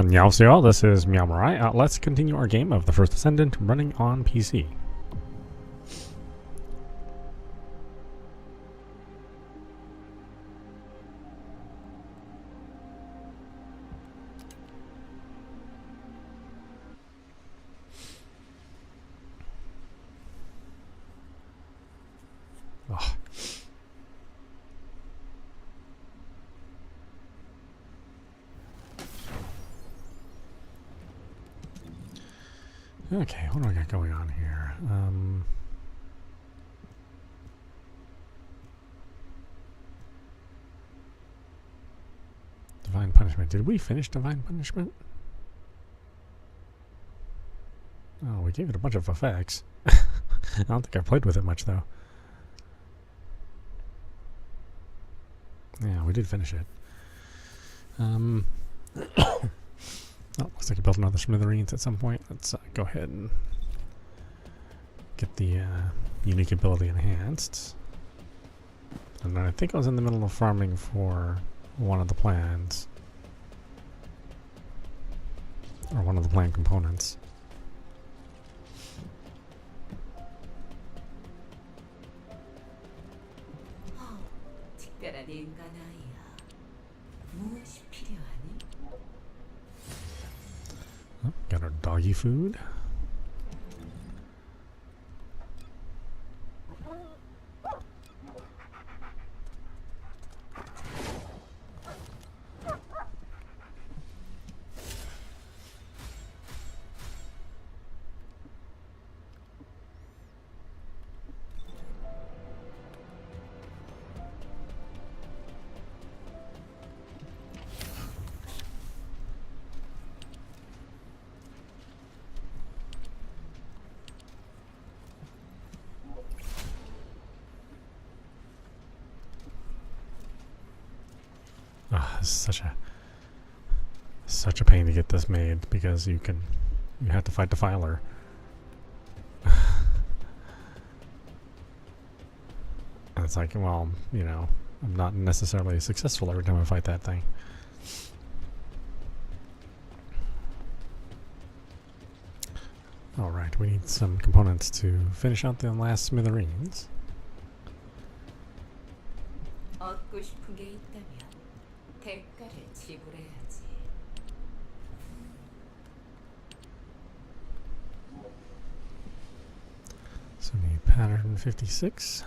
Annyeonghaseyo, this is meowmurai. Let's continue our game of the First Descendant running on PC. Oh. Okay, what do I got going on here? Divine Punishment. Did we finish Divine Punishment? Oh, we gave it a bunch of effects. I don't think I played with it much, though. Yeah, we did finish it. Oh, looks like you built another smithereens at some point. Let's go ahead and get the unique ability enhanced. And then I think I was in the middle of farming for one of the plans. Or one of the plan components. Oh, got our doggy food. This is such a pain to get this made because you have to fight the filer. And it's like, well, you know, I'm not necessarily successful every time I fight that thing. Alright, we need some components to finish out the last smithereens. So we need pattern 56.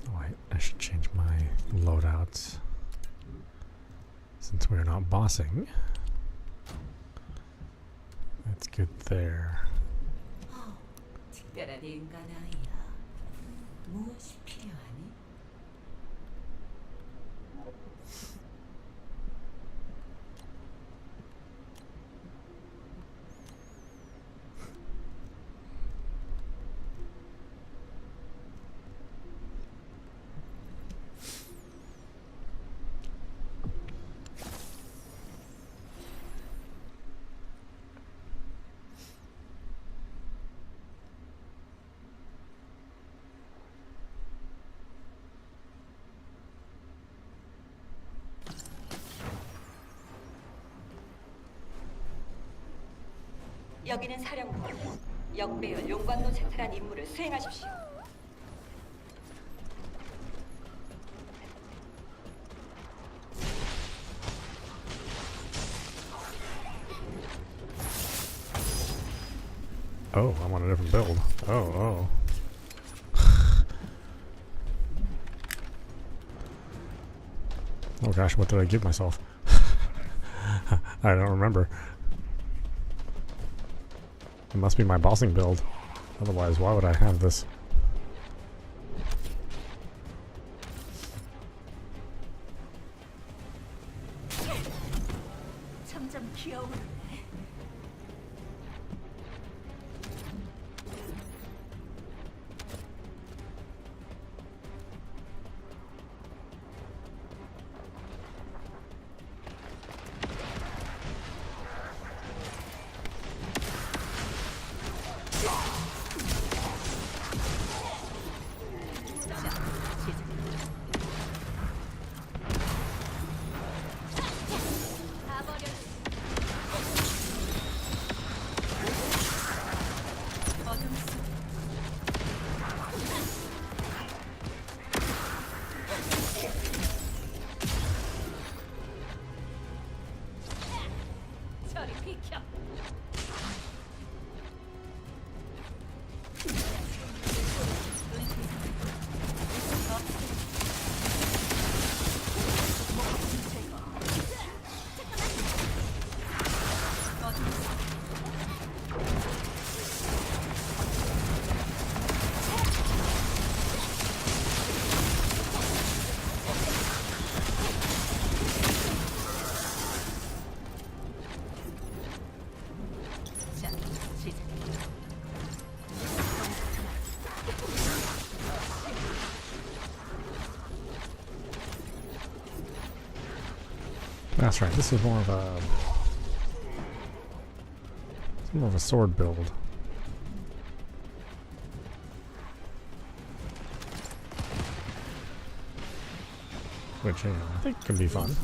Oh wait, I should change my loadouts since we're not bossing. That's good there. 여기는 사령부. 역배열 용광로 제트란 임무를 수행하십시오. Oh, I'm on a different build. Oh. Oh gosh, what did I give myself? I don't remember. It must be my bossing build. Otherwise, why would I have this? That's right. This is more of a sword build. Which, you know, I think can be fun.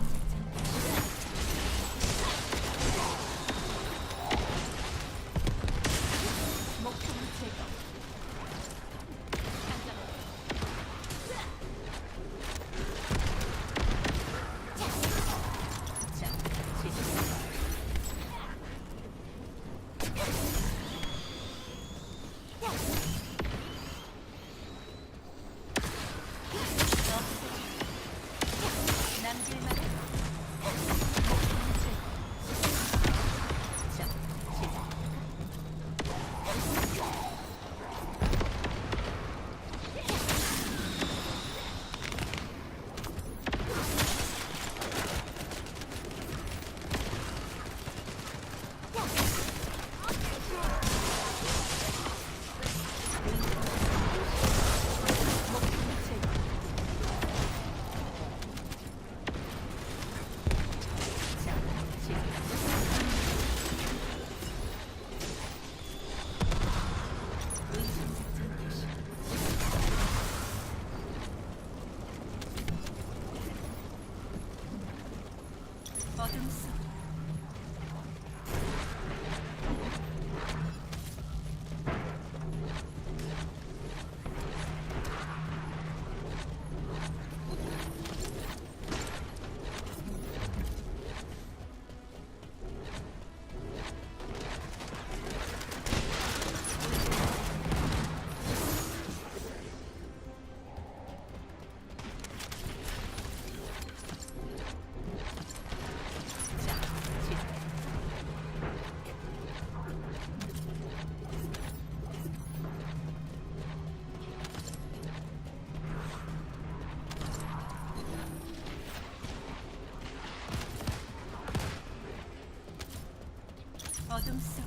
어둠 속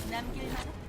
남길 만한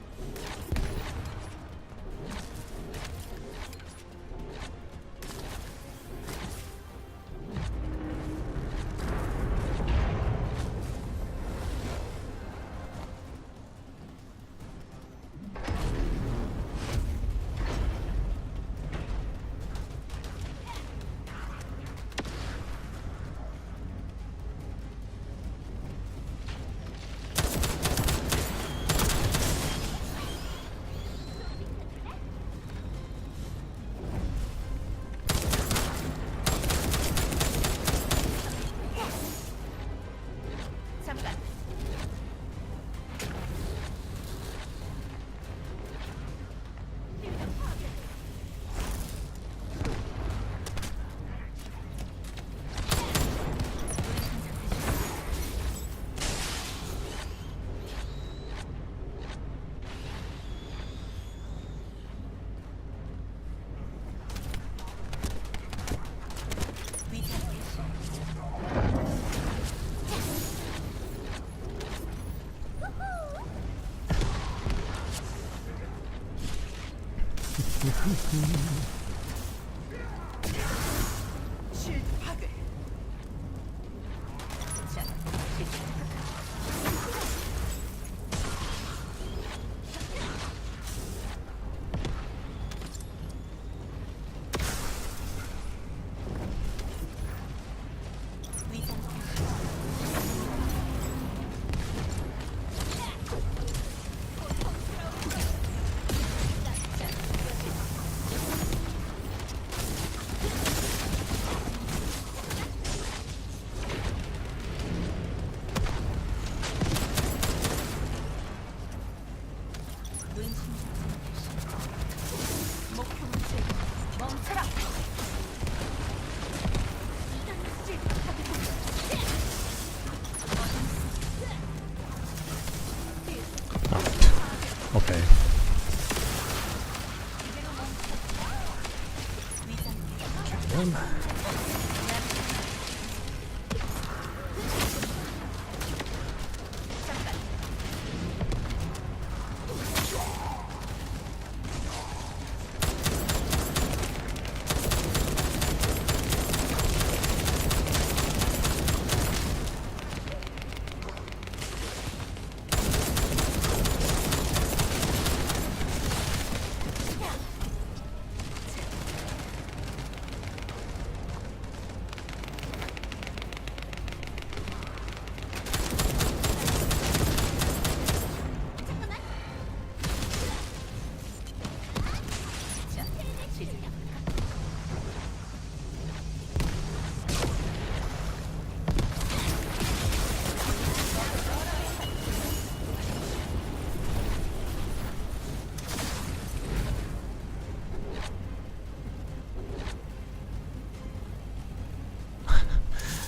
잠깐 쉴드 파괴. 자, 위장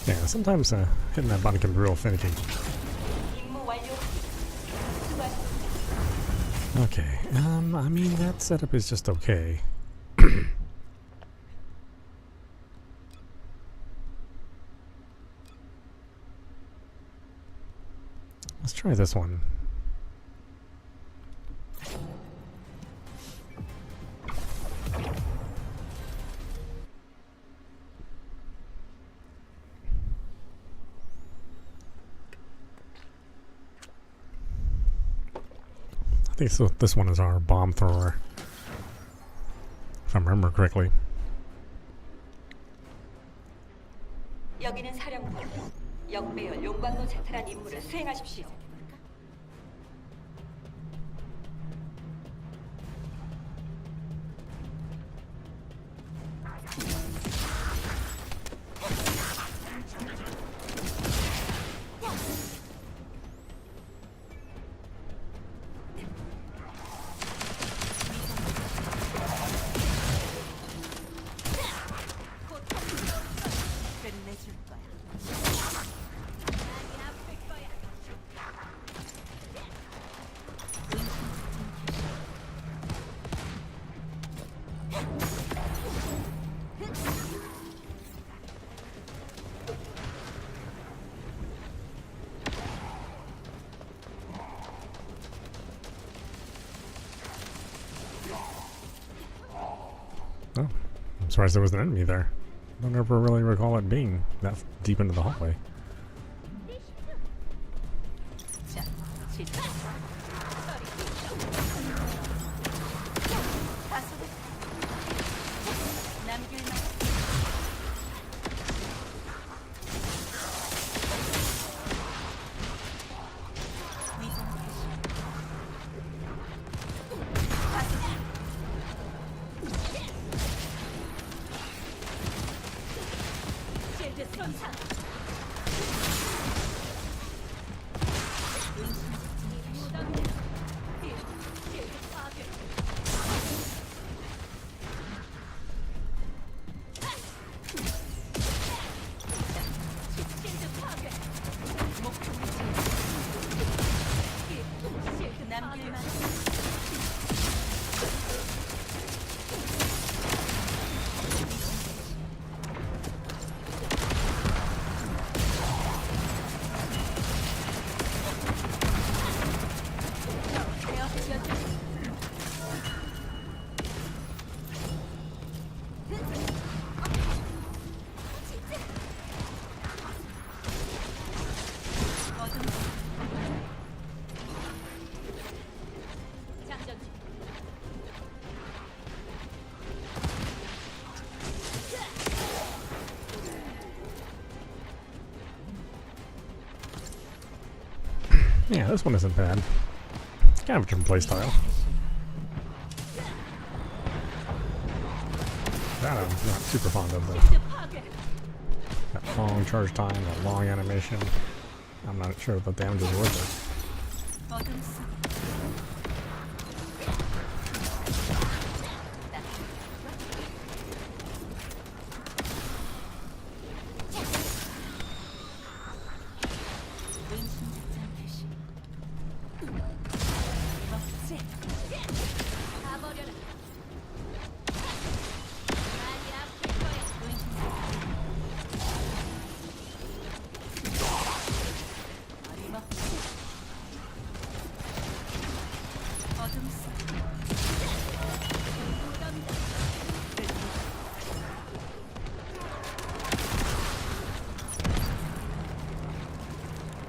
Yeah, sometimes hitting that button can be real finicky. 임무 완료. 수고하셨습니다. Okay, I mean, that setup is just okay. Let's try this one. I think this one is our bomb thrower, if I remember correctly. 여기는 사령부. 역배열 용광로 채탈한 임무를 수행하십시오. 끝내줄 거야. Oh, I'm surprised there was an enemy there. I don't ever really recall it being that deep into the hallway. 자, 시작. 다소를 남길 만. 위장 개시. 실드 선상. 남길 만. Yeah, this one isn't bad. Kind of a different playstyle. That I'm not super fond of, though. That long charge time, that long animation. I'm not sure if the damage is worth it.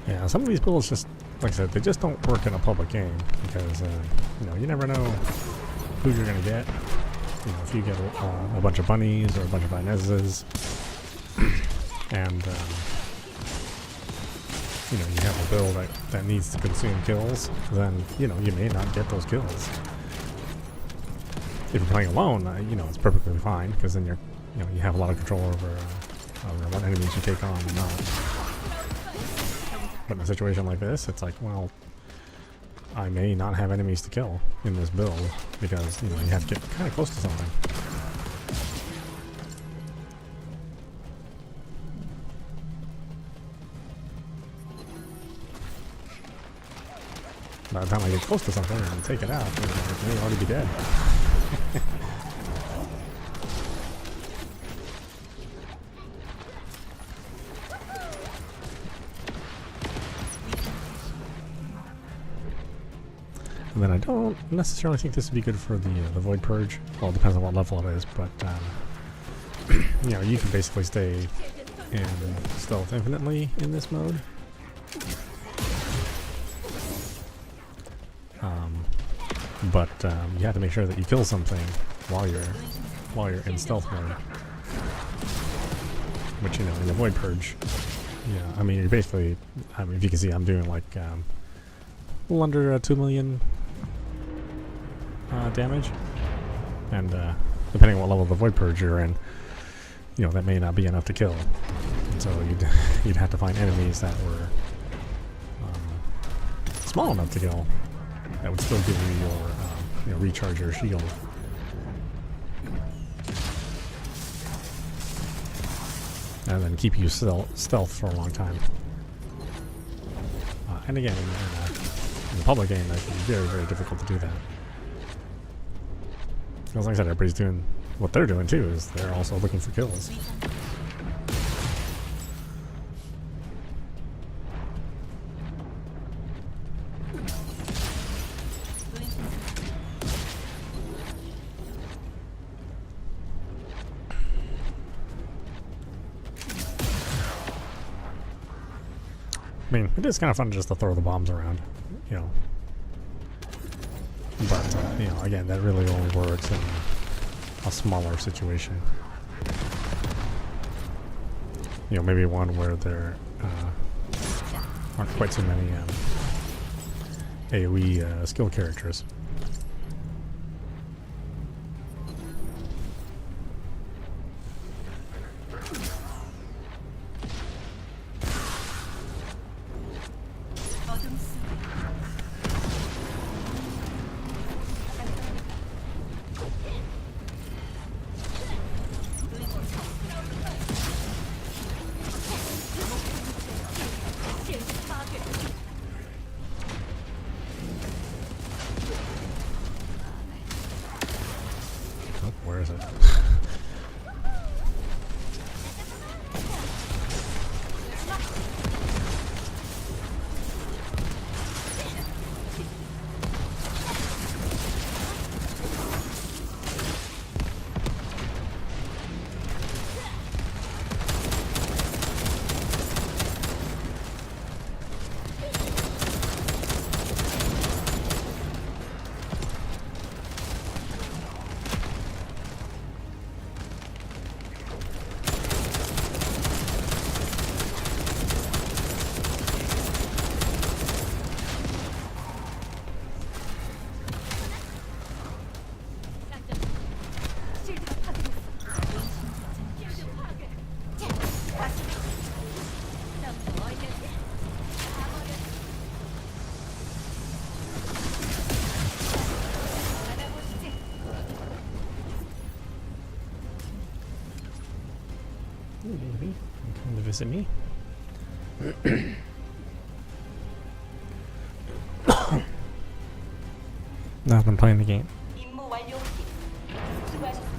Yeah, some of these builds just, like I said, they just don't work in a public game because, you know, you never know who you're going to get. You know, if you get a bunch of bunnies or a bunch of Inezes and, you know, you have a build that needs to consume kills, then, you know, you may not get those kills. If you're playing alone, you know, it's perfectly fine because then you know, you have a lot of control over what enemies you take on and not. But in a situation like this, it's like, well, I may not have enemies to kill in this build because, you know, you have to get kind of close to something. By the time I get close to something and take it out, it may already be dead. And then I don't necessarily think this would be good for the Void Purge. Well, it depends on what level it is, but you know, you can basically stay in stealth infinitely in this mode. But you have to make sure that you kill something while you're in stealth mode. Which, you know, in the Void Purge, yeah, I mean, you're basically, I mean, if you can see, I'm doing like a little under 2 million damage, and depending on what level of the Void Purge you're in, you know, that may not be enough to kill. And so you'd have to find enemies that were small enough to kill, that would still give you your, you know, recharge your shield. And then keep you stealth for a long time. And again, in the public game, that can be very, very difficult to do that. Because like I said, everybody's doing what they're doing too, is they're also looking for kills. I mean, it is kind of fun just to throw the bombs around, you know. But, you know, again, that really only works in a smaller situation. You know, maybe one where there aren't quite so many AoE skill characters. Oh, where is it? Maybe come to visit me. No, I've been playing the game. 임무 완료. 수고하셨습니다.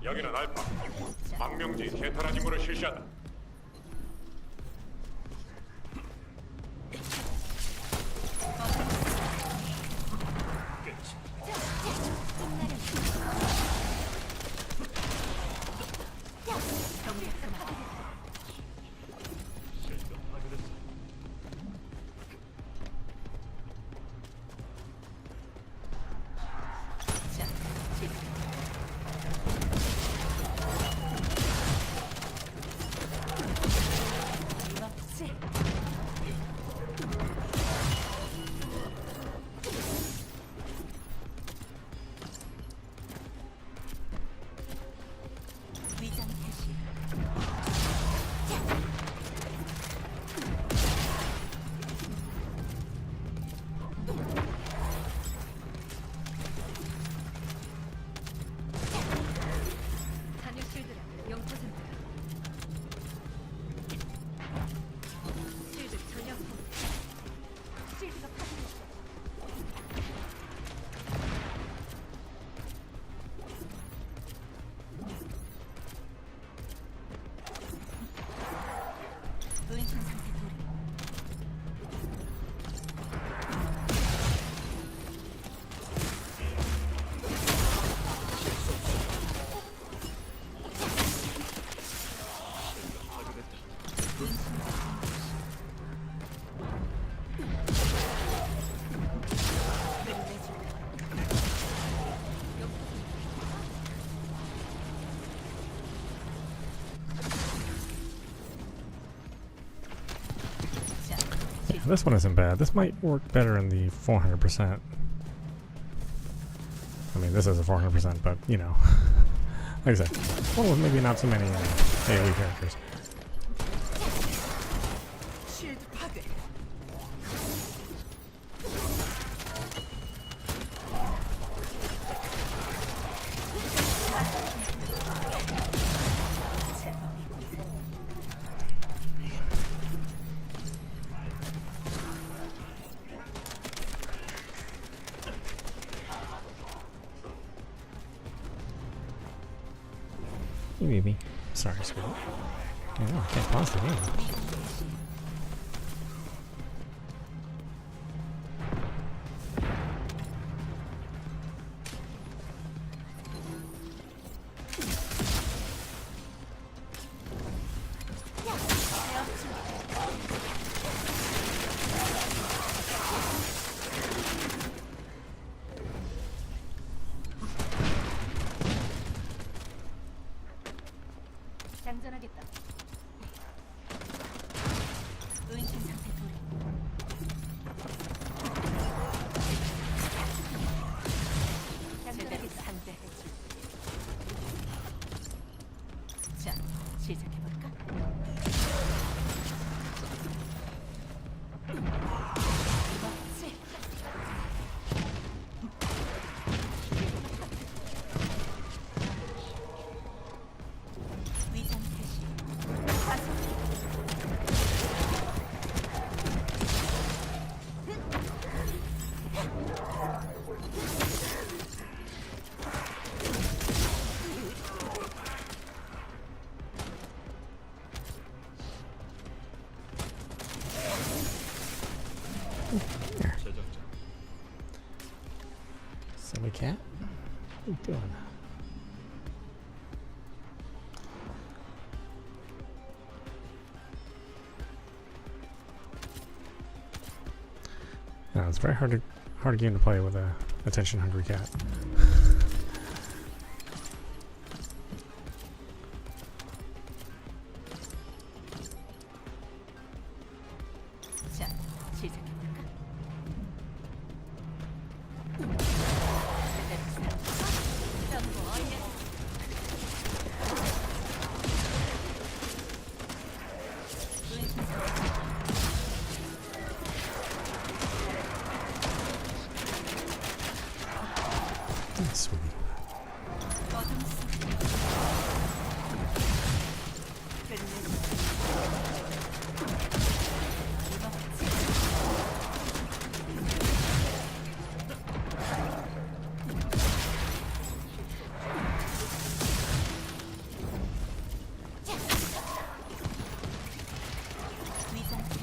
여기는 알파. 망명지 개탈한 임무를 실시한다. 실드 파괴됐어. this one isn't bad. This might work better in the 400%. I mean, this is a 400%, but, you know. Like I said, one with maybe not too many AoE characters. Hey, baby. Sorry, sweetie. I know, I can't pause the game. 장전하겠다. 은신 상태 돌입. 제대로 상대해줘. 자, 시작해볼까? 멋지. 위장 개시. 가속. Silly cat. What are you doing? No, it's very hard game to play with a attention-hungry cat. 자, 시작해볼까? 제대로 전부 얼려. Sweet. 어둠 속. 위장 개시.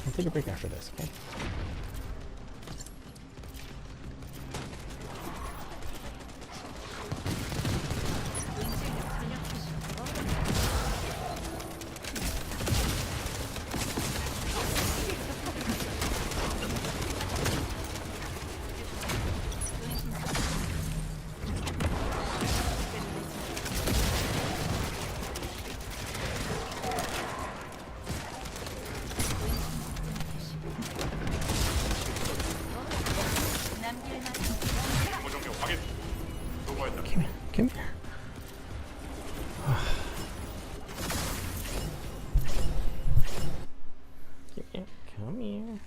I'll take a break after this, okay? 임무 종료 확인. 수고했다. Come here. Come here. Come here.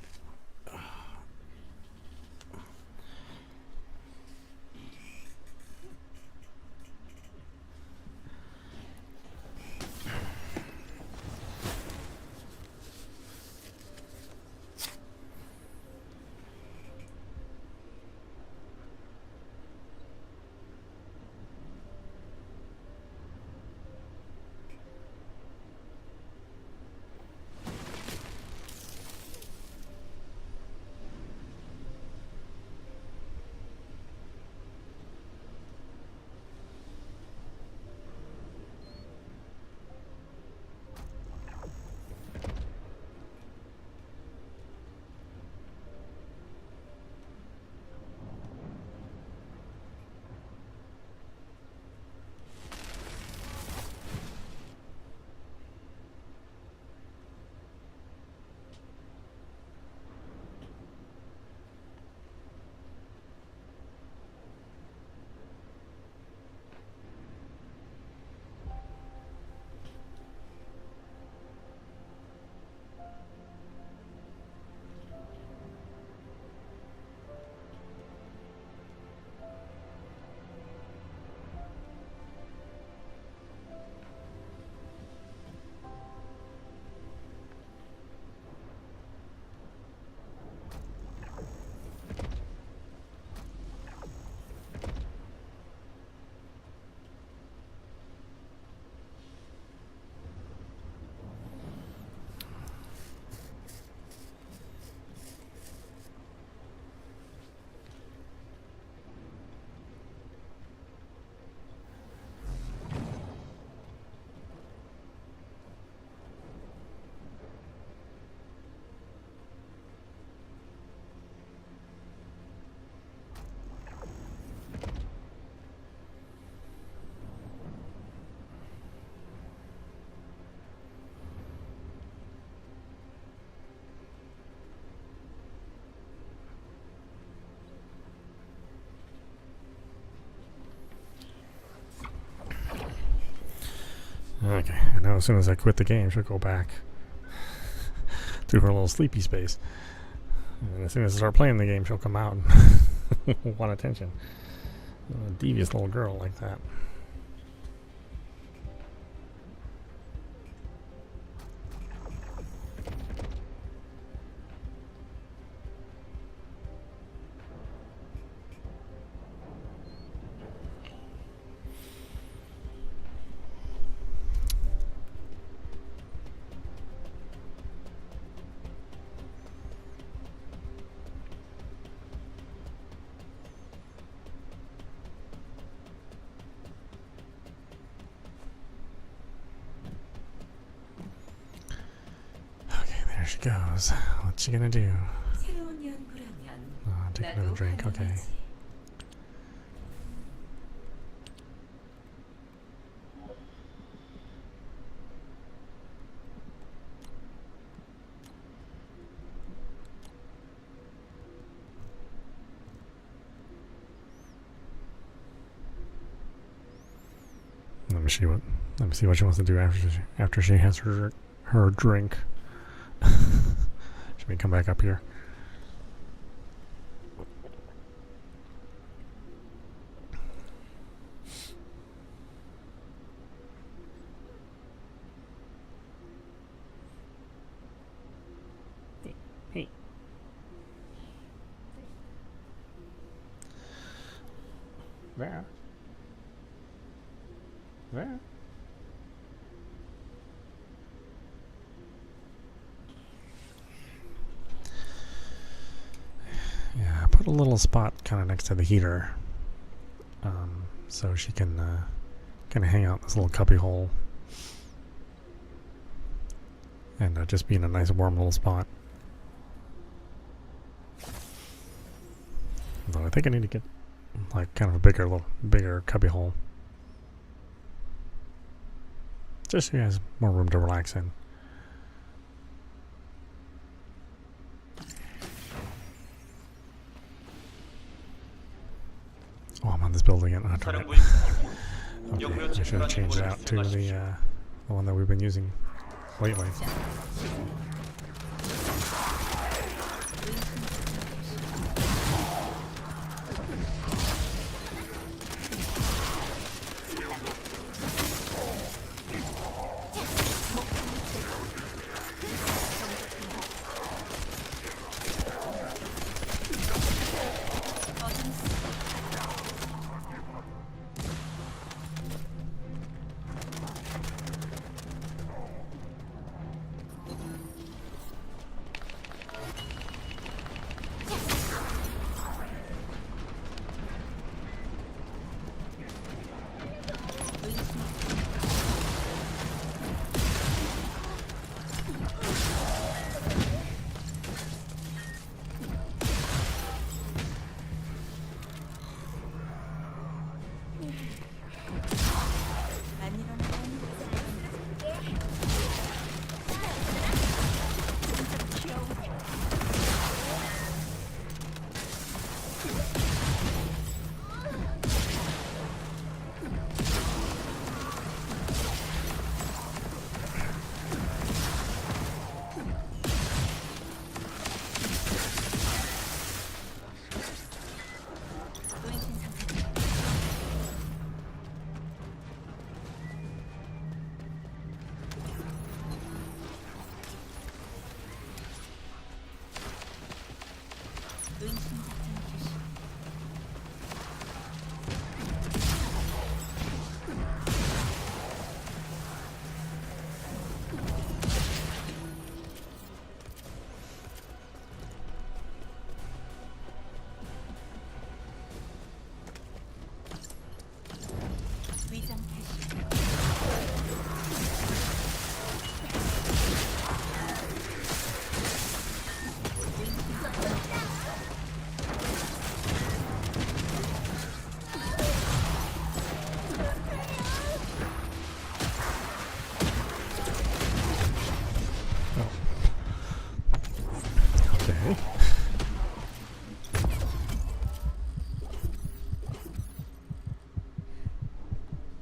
Okay, I know as soon as I quit the game, she'll go back to her little sleepy space. And as soon as I start playing the game, she'll come out and want attention. A devious little girl like that. There she goes. What's she gonna do? 새로운 연구라면 Oh, take another drink. Okay. 가능하지. Let me see what she wants to do after she has her drink. Should we come back up here? Hey. There. There. Yeah, I put a little spot kind of next to the heater, so she can kind of hang out in this little cubby hole and just be in a nice warm little spot. Although I think I need to get like kind of a bigger cubby hole, just so she has more room to relax in. Oh, I'm on this building again. Okay, I should have changed it out to the one that we've been using lately.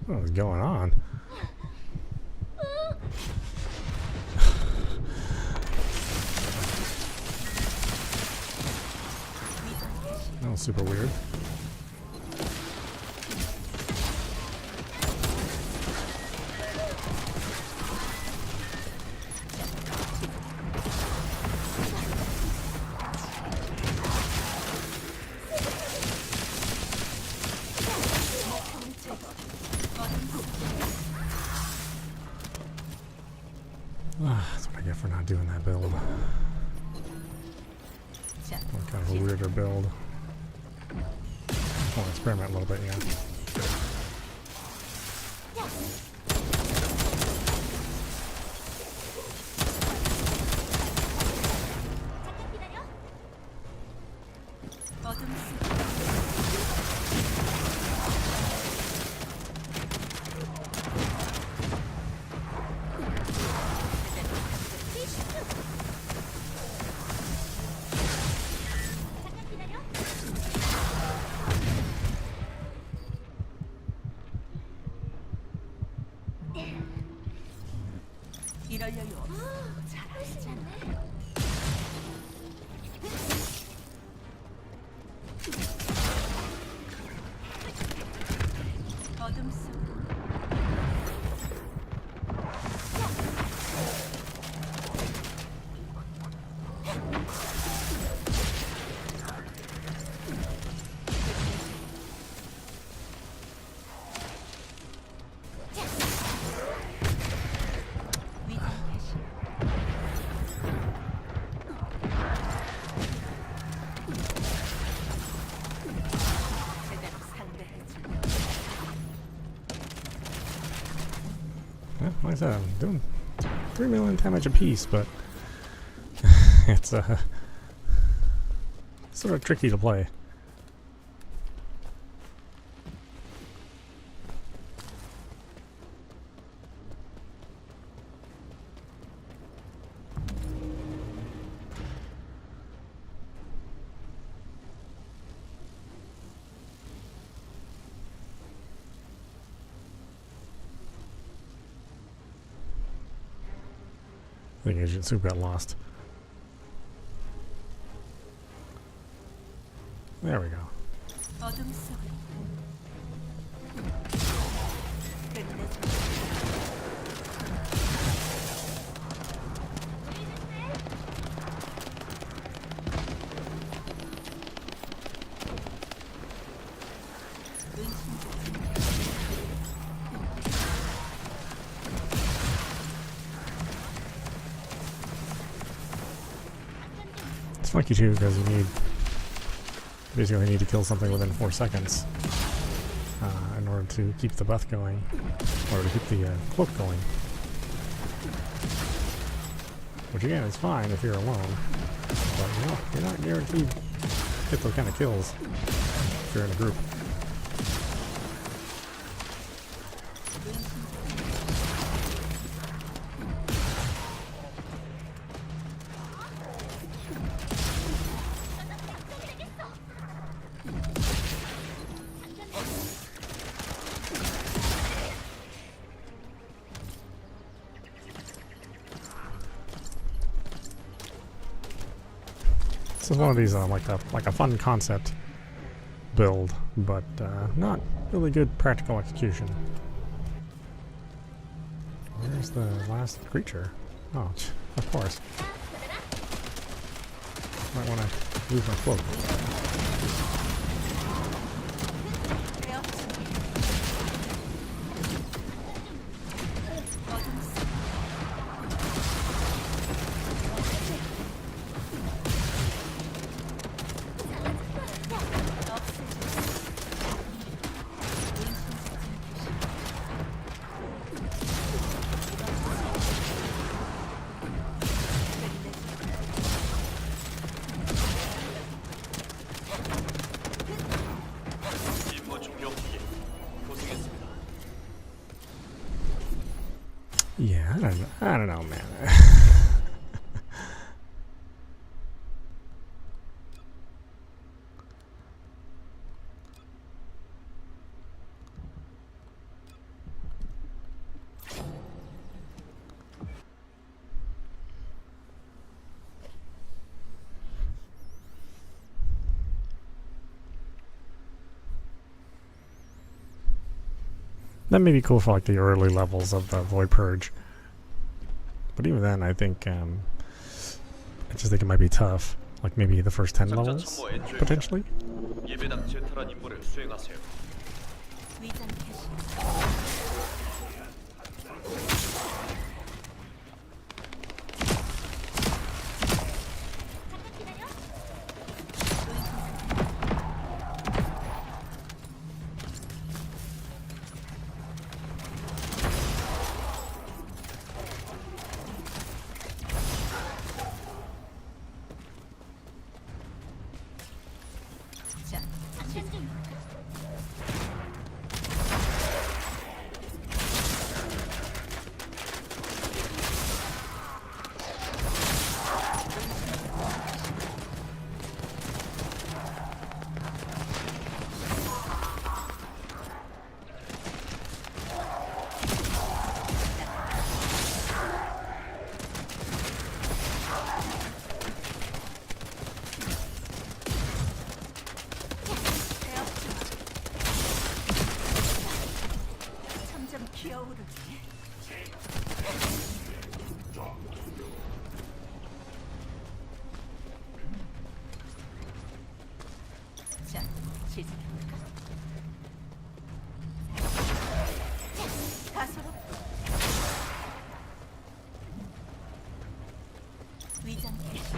What is going on? That was super weird. That's what I get for not doing that build. Kind of a weirder build. I want to experiment a little bit, yeah. 이럴 여유 없어. 잘 알잖아. 어둠 속 Yeah, like I said, I'm doing 3 million damage apiece, but it's sort of tricky to play. I think Agent Soup got lost. There we go. 어둠 속을 끝내줘. It's funky too because you need basically need to kill something within 4 seconds in order to keep the buff going, or to keep the cloak going. Which again is fine if you're alone, but you know, you're not guaranteed to get those kind of kills if you're in a group. This is one of these like a fun concept build, but not really good practical execution. Where's the last creature? Oh, of course. Might want to lose my cloak. Yeah, I don't know, man. That may be cool for like the early levels of the Void Purge. But even then, I think I just think it might be tough. Like maybe the first 10 작전 levels, 참모 엔조입니다. potentially. 예배당 제탈한 임무를 수행하세요. 위장 캐시. 자, 시작. 점점 기어오르네. 자, 시작해볼까? 가소롭고 위장 캐시.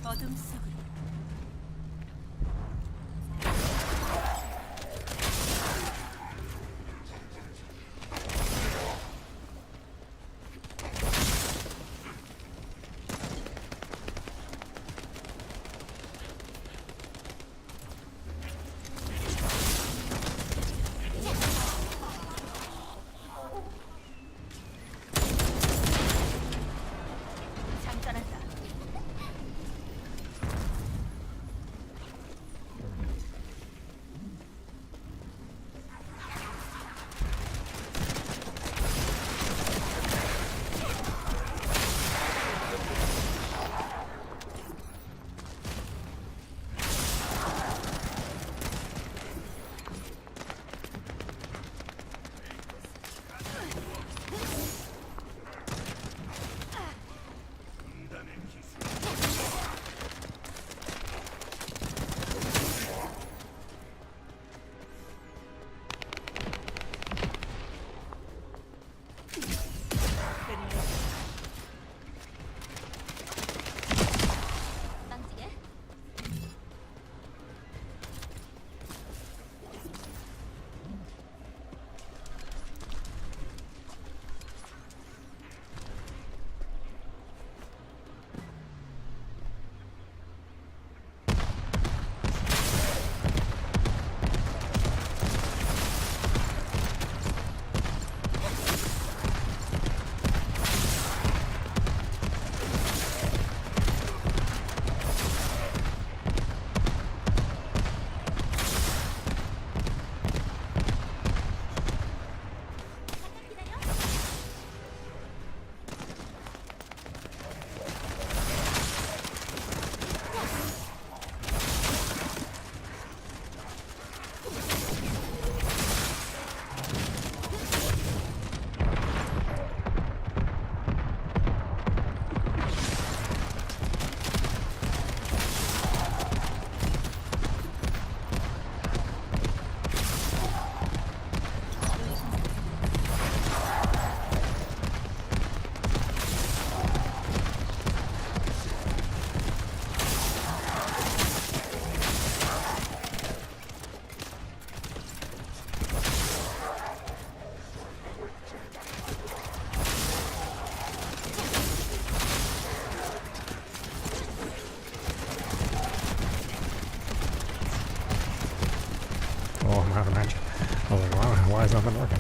어둠 속으로. 장전한다. why is nothing working?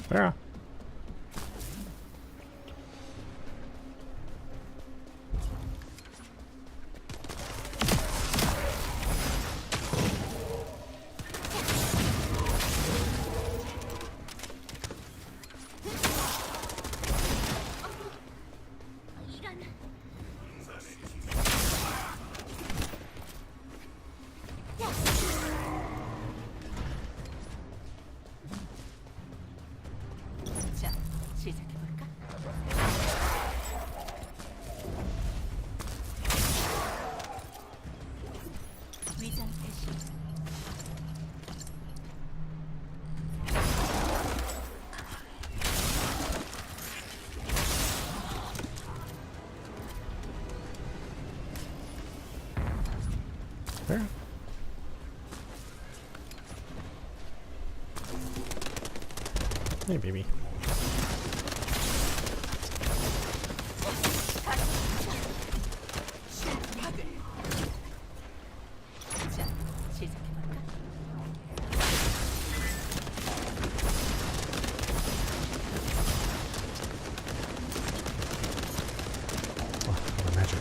There. 자, 시작해볼까? 위장 대신 There. Hey, baby. 자, 시작해볼까? Oh, what a magic.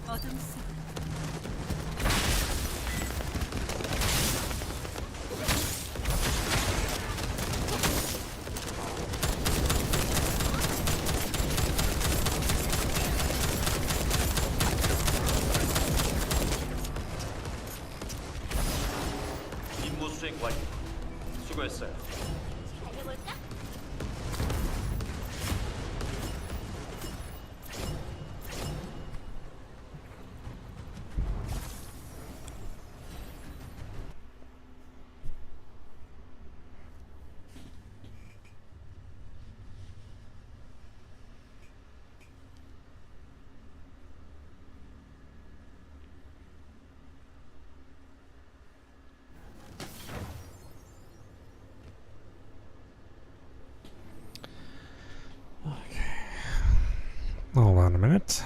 어둠 속으로 임무 수행 완료. 수고했어요. Hold on a minute.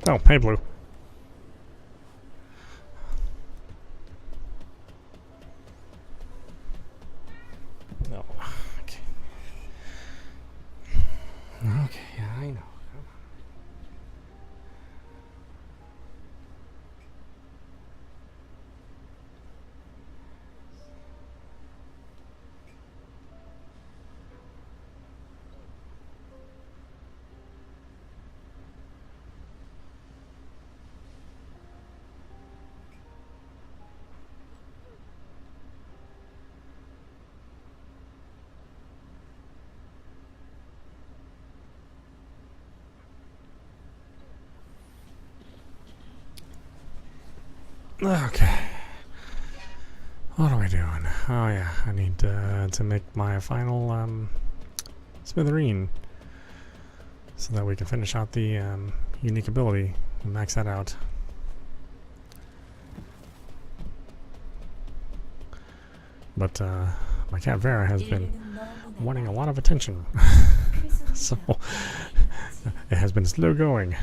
Oh, hey, Blue. No. Okay. Okay, yeah, I know. Okay. What are we doing? Oh yeah, I need to make my final smithereen so that we can finish out the unique ability and max that out. But my cat Vera has been wanting a lot of attention, so it has been slow going.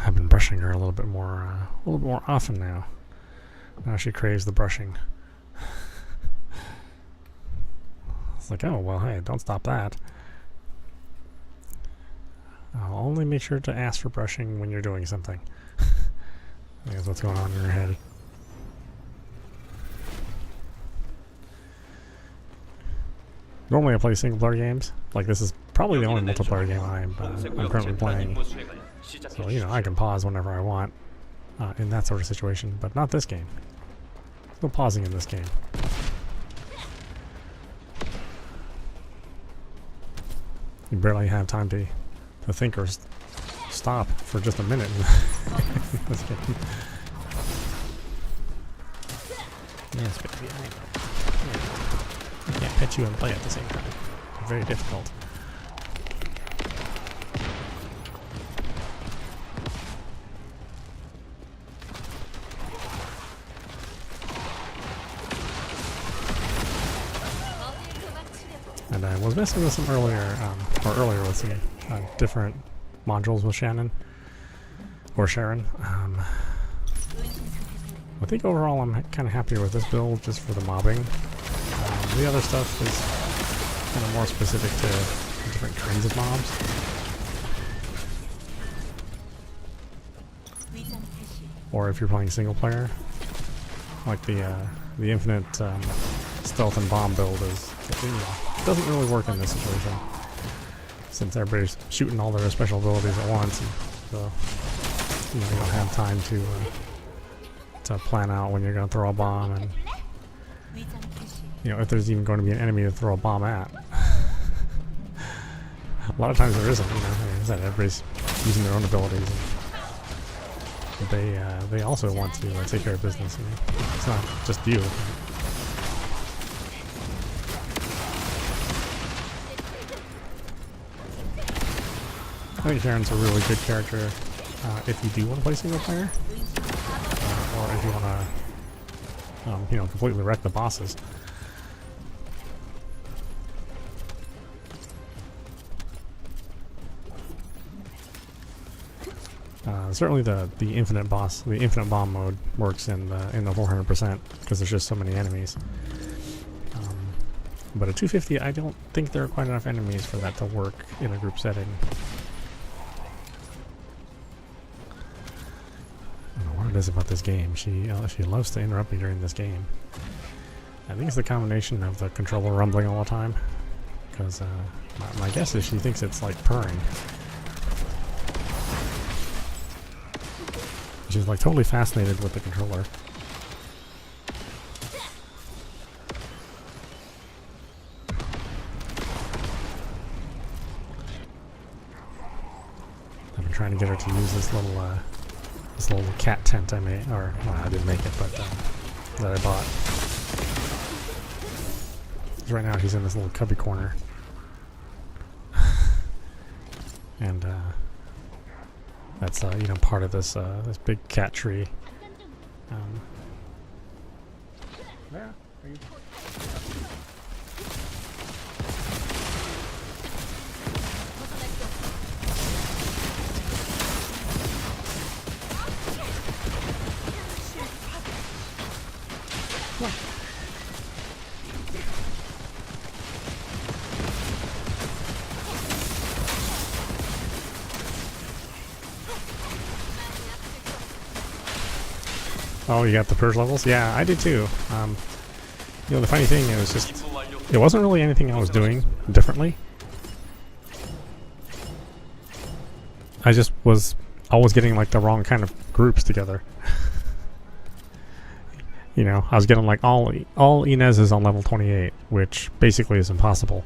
I've been brushing her a little bit more often now. Now she craves the brushing. It's like, oh well, hey, don't stop that. I'll only make sure to ask for brushing when you're doing something. I think that's what's going on in your head. Normally I play single player games. Like this is probably the only multiplayer game I'm currently playing. So, you know, I can pause whenever I want in that sort of situation, but not this game. There's no pausing in this game. You barely have time to think or stop for just a minute in this game. Yes, baby, I know. I can't pet you and play at the same time. It's very difficult. And I was messing with some earlier with some different modules with Shannon or Sharon. I think overall I'm kind of happier with this build just for the mobbing. The other stuff is kind of more specific to different kinds of mobs. Or if you're playing single player, like the infinite stealth and bomb build is, doesn't really work in this situation, since everybody's shooting all their special abilities at once, and so you don't have time to plan out when you're going to throw a bomb, and if there's even going to be an enemy to throw a bomb at. A lot of times there isn't. Like I said, everybody's using their own abilities, and they also want to take care of business. It's not just you. I think Sharon's a really good character if you do want to play single player, or if you want to, completely wreck the bosses. Certainly the infinite bomb mode works in the 400% because there's just so many enemies. But at 250, I don't think there are quite enough enemies for that to work in a group setting. I don't know what it is about this game. She loves to interrupt me during this game. I think it's the combination of the controller rumbling all the time. Because my guess is she thinks it's like purring. She's like totally fascinated with the controller. trying to get her to use this little cat tent I made, or well, I didn't make it, but that I bought. 'Cause right now he's in this little cubby corner, and that's you know, part of this this big cat tree. Yeah. Oh, you got the purge levels? Yeah, I did too. You know, the funny thing is just, it wasn't really anything I was doing differently. I just was always getting like the wrong kind of groups together. You know, I was getting like all Inez's on level 28, which basically is impossible.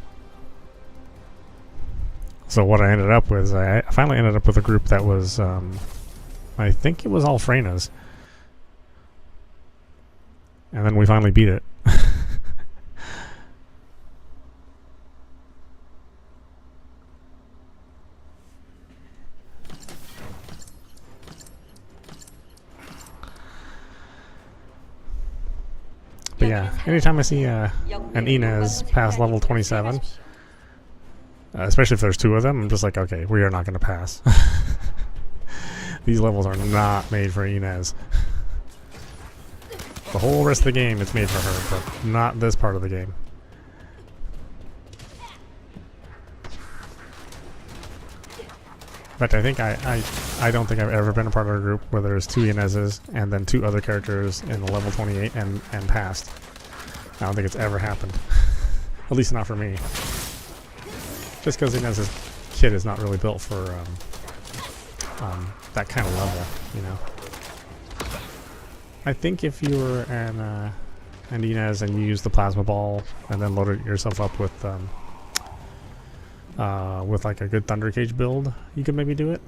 So what I ended up with, I finally ended up with a group that was, I think it was all Freyna's. And then we finally beat it. But yeah, anytime I see an Inez past level 27, especially if there's two of them, I'm just like, okay, we are not going to pass. These levels are not made for Inez. The whole rest of the game is made for her, but not this part of the game. In fact, I think I don't think I've ever been a part of a group where there's two Inez's and then two other characters in the level 28 and past. I don't think it's ever happened. At least not for me. Just because Inez's kit is not really built for that kind of level, you know. I think if you were an Inez and you used the plasma ball and then loaded yourself up with like a good Thunder Cage build, you could maybe do it.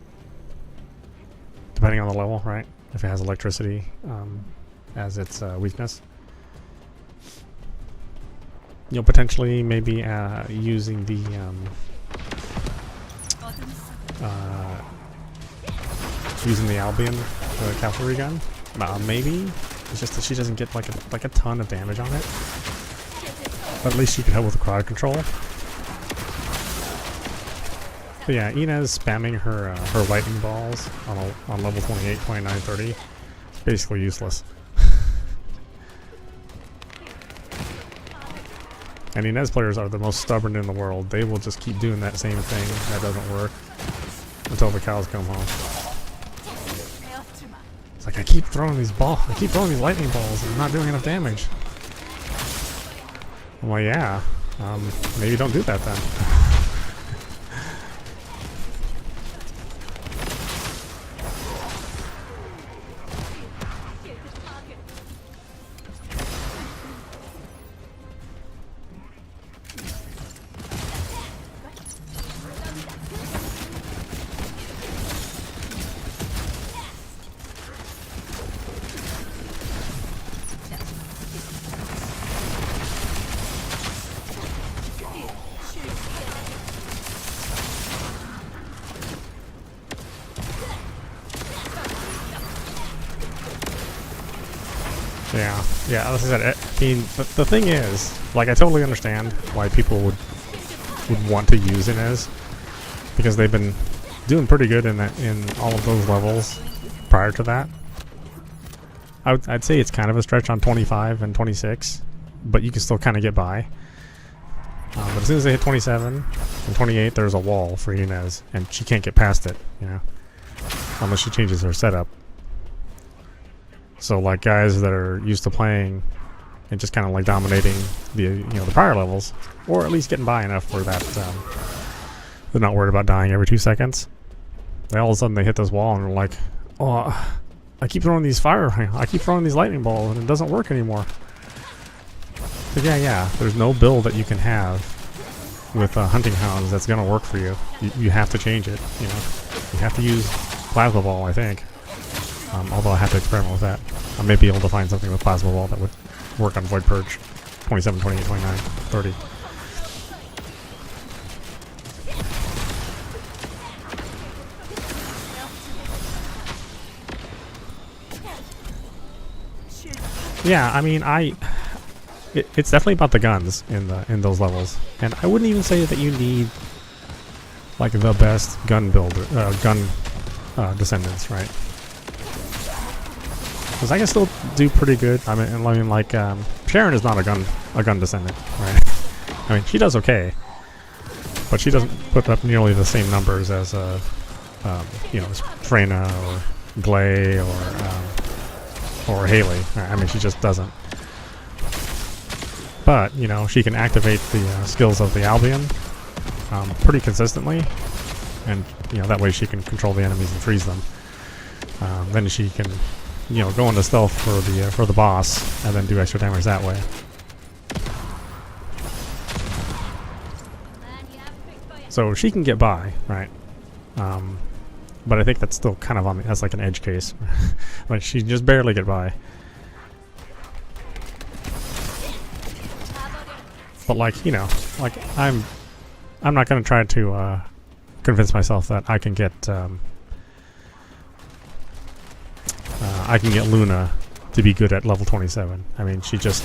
Depending on the level, right? If it has electricity as its weakness. You'll potentially maybe using the Albion, the cavalry gun. Maybe. It's just that she doesn't get like a ton of damage on it. But at least she can help with the crowd control. But yeah, Inez spamming her lightning balls on level 28, 29, 30 is basically useless. And Inez players are the most stubborn in the world. They will just keep doing that same thing that doesn't work until the cows come home. It's like, I keep throwing these lightning balls and I'm not doing enough damage. I'm like, yeah, maybe don't do that then. Yeah, as I said, I mean, the thing is, like, I totally understand why people would want to use Inez, because they've been doing pretty good in all of those levels prior to that. I'd say it's kind of a stretch on 25 and 26, but you can still kind of get by. But as soon as they hit 27 and 28, there's a wall for Inez, and she can't get past it, you know, unless she changes her setup. So like guys that are used to playing and just kind of like dominating the the prior levels, or at least getting by enough where that they're not worried about dying every 2 seconds. They all of a sudden they hit this wall and they're like, oh, I keep throwing these lightning balls and it doesn't work anymore. But yeah, there's no build that you can have with hunting hounds that's gonna work for you. You have to change it, you know. You have to use plasma ball, I think. Although I have to experiment with that. I may be able to find something with plasma ball that would work on Void Purge. 27, 28, 29, 30. Yeah, I mean, it's definitely about the guns in those levels, and I wouldn't even say that you need like the best gun builder, Descendants, right? Because I can still do pretty good. I mean, like Sharon is not a gun Descendant, right? I mean, she does okay, but she doesn't put up nearly the same numbers as you know, Freyna or Glay or Haley. I mean, she just doesn't. But you know, she can activate the skills of the Albion pretty consistently, and you know, that way she can control the enemies and freeze them. Then she can, you know, go into stealth for the boss and then do extra damage that way. So she can get by, right? But I think that's still kind of on that's like an edge case. Like she just barely get by. But like, you know, like I'm not gonna try to convince myself that I can get Luna to be good at level 27. I mean, she just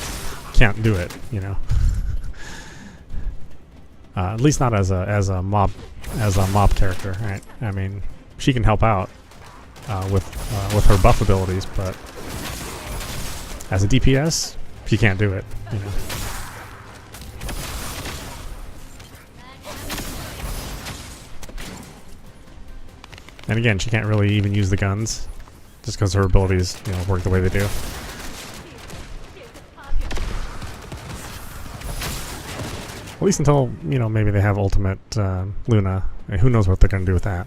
can't do it, you know. At least not as a mob character, right? I mean, she can help out with her buff abilities, but as a DPS, she can't do it, you know. And again, she can't really even use the guns, just because her abilities, you know, work the way they do. At least until, you know, maybe they have ultimate Luna. I mean, who knows what they're going to do with that.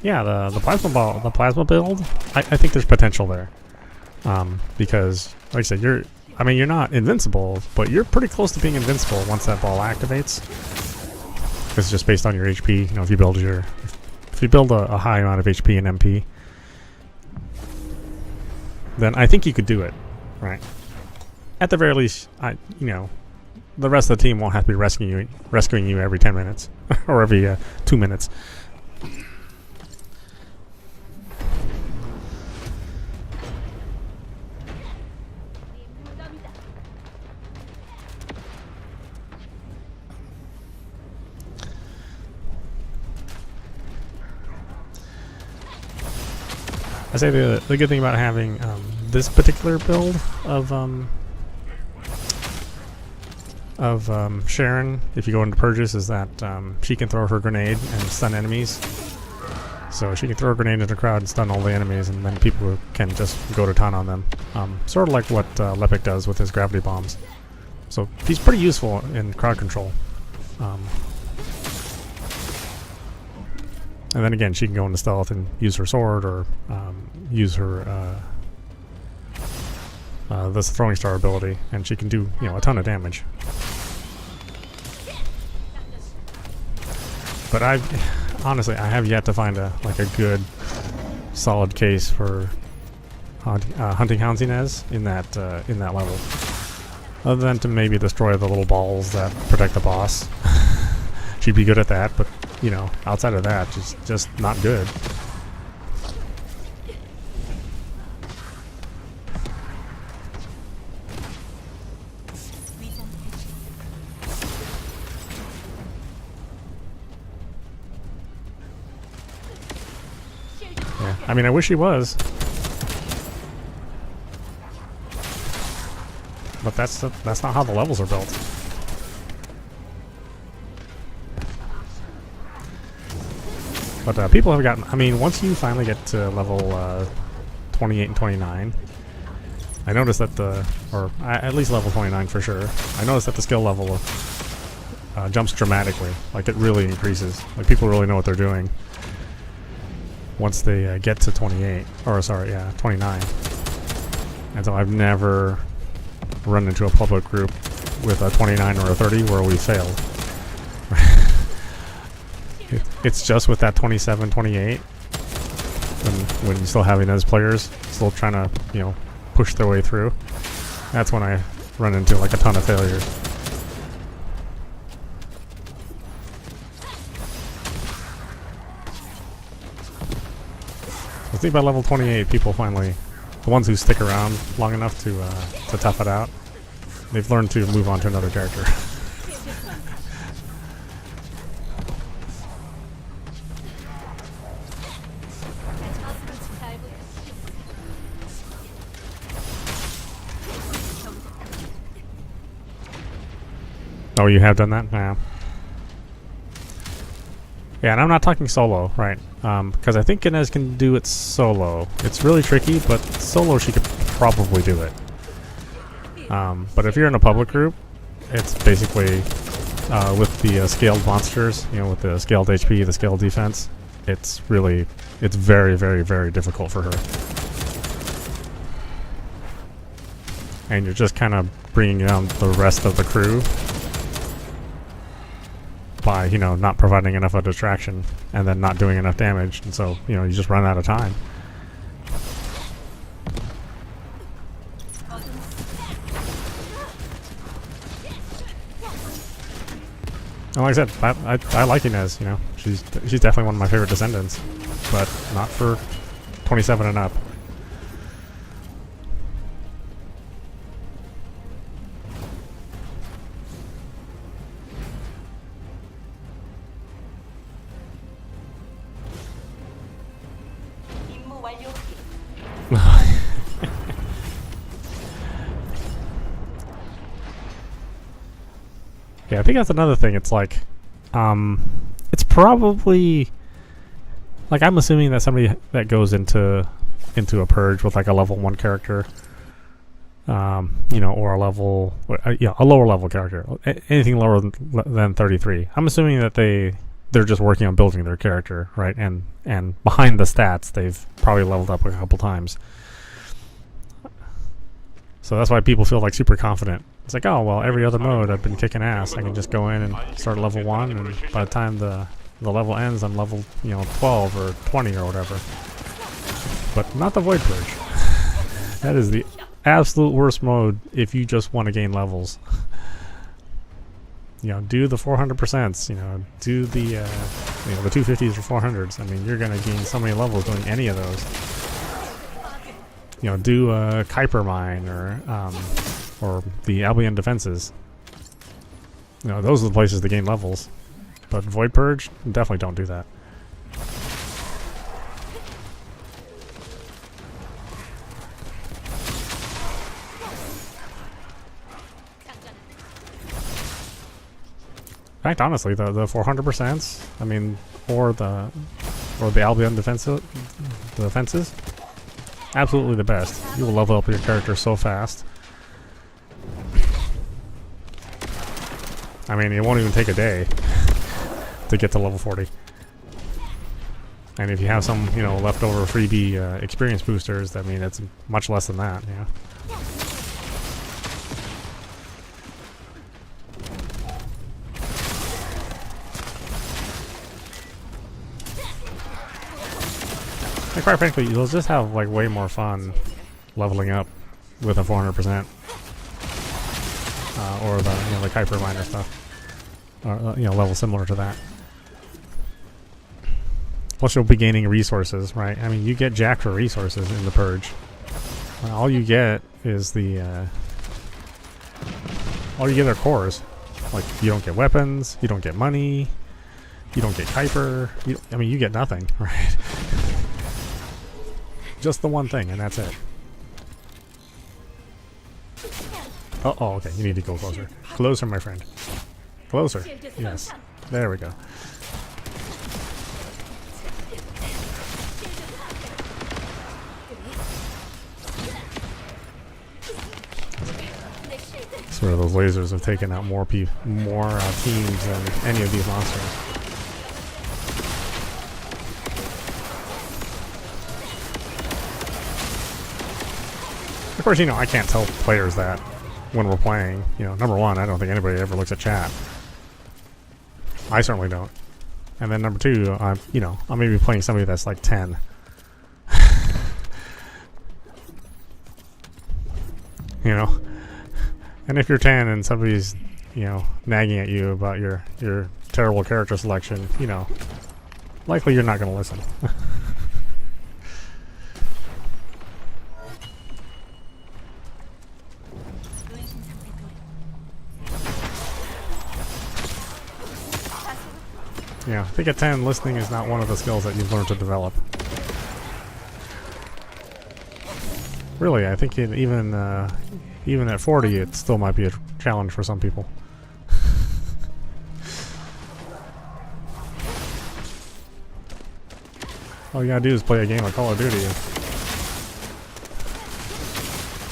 Yeah, the plasma build, I think there's potential there. Because, like I said, you're not invincible, but you're pretty close to being invincible once that ball activates. Because it's just based on your HP. You know, if you build a high amount of HP and MP, then I think you could do it, right? At the very least, you know, the rest of the team won't have to be rescuing you every 10 minutes or every 2 minutes. I say the good thing about having this particular build of Sharon, if you go into Purges, is that she can throw her grenade and stun enemies. So she can throw a grenade into the crowd and stun all the enemies, and then people can just go to town on them. Sort of like what Lepic does with his gravity bombs. So he's pretty useful in crowd control. And then again, she can go into stealth and use her sword, or use her this throwing star ability, and she can do, you know, a ton of damage. But honestly, I have yet to find a good, solid case for hunting Houndzinez in that level, other than to maybe destroy the little balls that protect the boss. She'd be good at that, but you know, outside of that, she's just not good. Yeah, I mean, I wish she was, but that's not how the levels are built. But people have gotten, I mean, once you finally get to level 28 and 29, I noticed that at least level 29 for sure, I noticed that the skill level jumps dramatically. Like it really increases. Like people really know what they're doing once they get to 28, or sorry, yeah, 29. And so I've never run into a public group with a 29 or a 30 where we failed. It's just with that 27, 28, when you're still having those players still trying to, you know, push their way through. That's when I run into like a ton of failures. I think by level 28, people finally, the ones who stick around long enough to tough it out, they've learned to move on to another character. Oh, you have done that? Yeah. Yeah, and I'm not talking solo, right? Because I think Inez can do it solo. It's really tricky, but solo she could probably do it. But if you're in a public group, it's basically with the scaled monsters, you know, with the scaled HP, the scaled defense, it's very, very, very difficult for her. And you're just kind of bringing down the rest of the crew by, you know, not providing enough of a distraction and then not doing enough damage, and so, you know, you just run out of time. And like I said, I like Inez, you know, she's definitely one of my favorite Descendants, but not for 27 and up. 임무 완료. Yeah, I think that's another thing. It's like, it's probably, like, I'm assuming that somebody that goes into a purge with like a level 1 character, you know, or a level, yeah, a lower level character, anything lower than 33. I'm assuming that they're just working on building their character, right? And behind the stats, they've probably leveled up a couple times. So that's why people feel like super confident. It's like, oh, well, every other mode I've been kicking ass. I can just go in and start at level 1, and by the time the level ends, I'm level, you know, 12 or 20 or whatever. But not the Void Purge. That is the absolute worst mode if you just want to gain levels. You know, do the 400%, you know, do the, you know, the 250s or 400s. I mean, you're going to gain so many levels doing any of those. You know, do a Kuiper Mine or the Albion Defenses. You know, those are the places to gain levels. But Void Purge, definitely don't do that. In fact, honestly, the 400%, I mean, or the Albion defenses, absolutely the best. You will level up your character so fast. I mean, it won't even take a day to get to level 40. And if you have some, you know, leftover freebie experience boosters, I mean, it's much less than that, yeah. And quite frankly, you'll just have like way more fun leveling up with a 400%, or the, you know, the Kuiper Miner stuff, or you know, level similar to that. Plus, you'll be gaining resources, right? I mean, you get jacked for resources in the Purge. All you get is the all you get are cores. Like, you don't get weapons, you don't get money, you don't get Kuiper. I mean, you get nothing, right? Just the one thing, and that's it. Oh, okay. You need to go closer. Closer, my friend. Closer. Yes. There we go. Sort of those lasers have taken out more teams than any of these monsters. Of course, you know, I can't tell players that when we're playing. You know, number one, I don't think anybody ever looks at chat. I certainly don't. And then number two, I'm maybe playing somebody that's like 10. You know? And if you're 10 and somebody's, you know, nagging at you about your terrible character selection, you know, likely you're not going to listen. Yeah, I think at 10, listening is not one of the skills that you've learned to develop. Really, I think even at 40, it still might be a challenge for some people. All you gotta do is play a game of Call of Duty and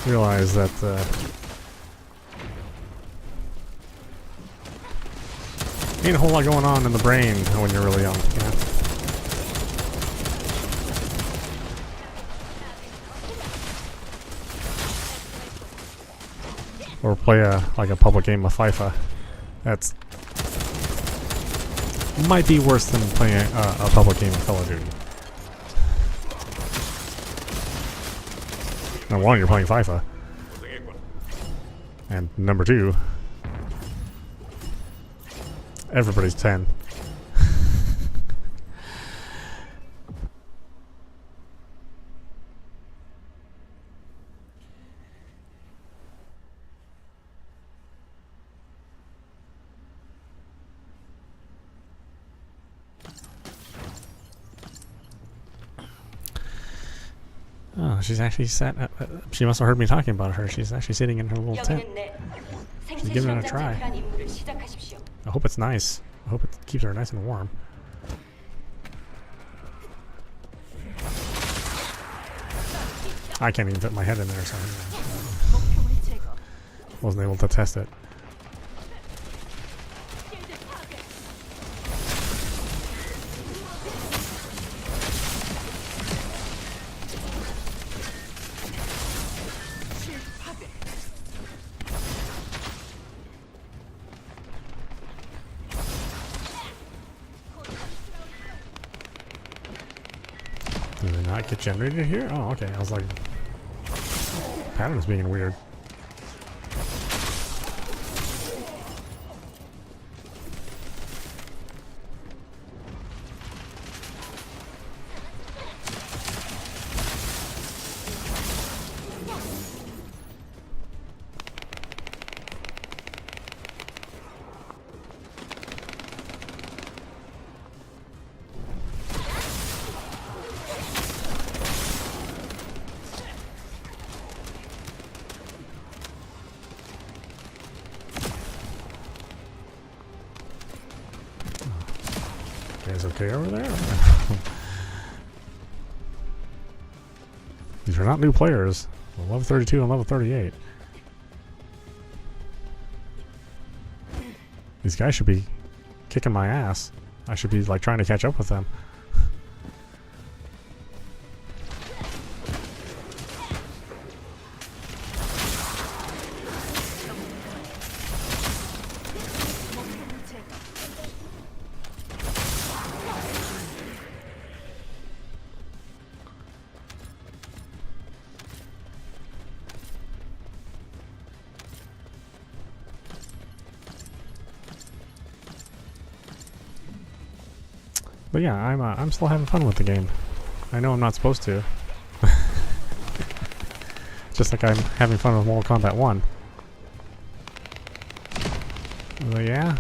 realize that ain't a whole lot going on in the brain when you're really young, you know? Or play like a public game of FIFA. That's might be worse than playing a public game of Call of Duty. Number one, you're playing FIFA, and number two, everybody's 10. Oh, she's actually sat. She must have heard me talking about her. She's actually sitting in her little tent. She's giving it a try. I hope it's nice. I hope it keeps her nice and warm. I can't even fit my head in there, so I wasn't able to test it. Did they not get generated here? Oh, okay. I was like, pattern's being weird. Is okay over there? These are not new players. Level 32 and level 38. These guys should be kicking my ass. I should be like trying to catch up with them. But yeah, I'm still having fun with the game. I know I'm not supposed to. Just like I'm having fun with Mortal Kombat 1. But yeah,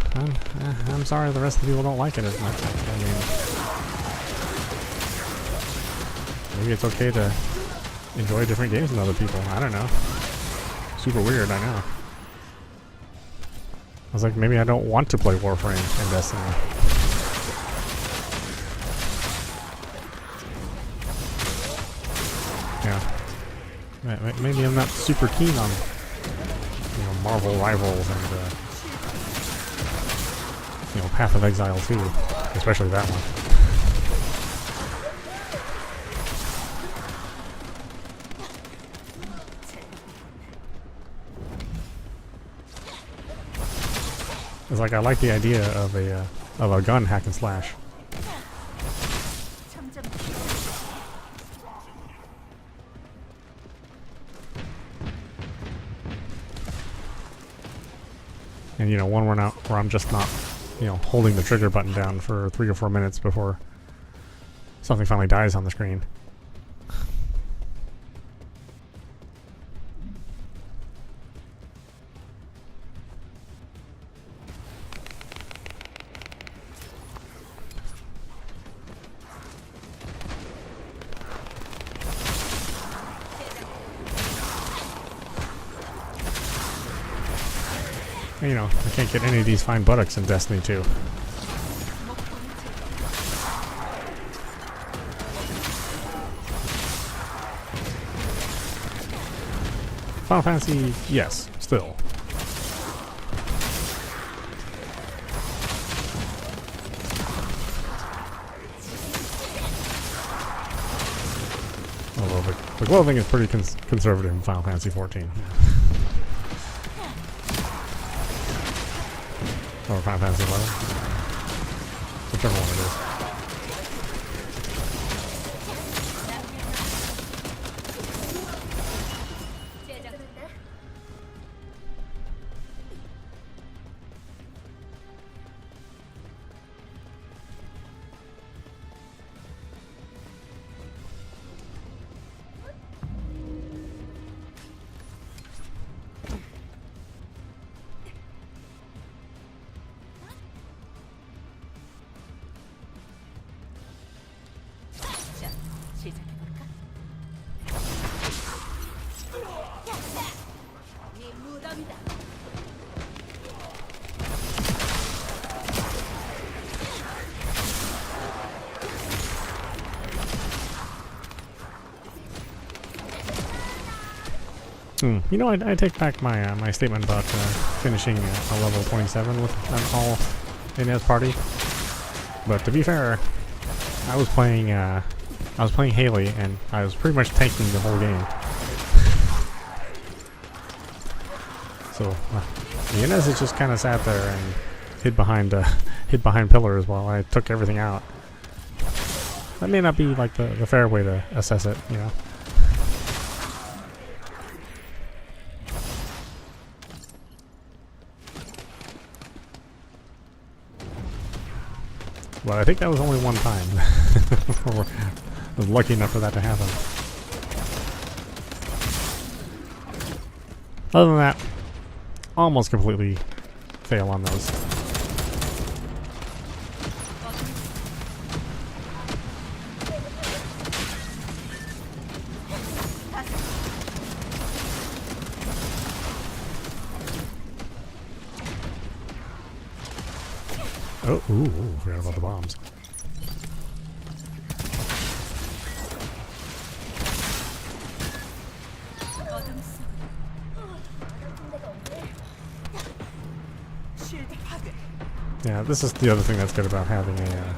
I'm sorry the rest of the people don't like it as much. I mean, maybe it's okay to enjoy different games than other people. I don't know. Super weird, I know. I was like, maybe I don't want to play Warframe and Destiny. Yeah. Maybe I'm not super keen on, you know, Marvel Rivals and Path of Exile 2, especially that one. It's like I like the idea of a gun hack and slash. 점점 And one where I'm just not, holding the trigger button down for 3 or 4 minutes before something finally dies on the screen. And, I can't get any of these fine buttocks in Destiny 2. Final Fantasy, yes, still. Although the clothing is pretty conservative in Final Fantasy 14. Or Final Fantasy 11. Whichever one it is. 자, 시작해볼까? 네 무덤이다. I take back my my statement about finishing a level 27 with an all Inez party. But to be fair, I was playing Haley, and I was pretty much tanking the whole game. So the Inez is just kind of sat there and hid behind pillars while I took everything out. That may not be like the fair way to assess it, But I think that was only one time. I was lucky enough for that to happen. Other than that, almost completely fail on those. Oh, forgot about the bombs. 어둠 속 쉴드 파괴. Yeah, this is the other thing that's good about having a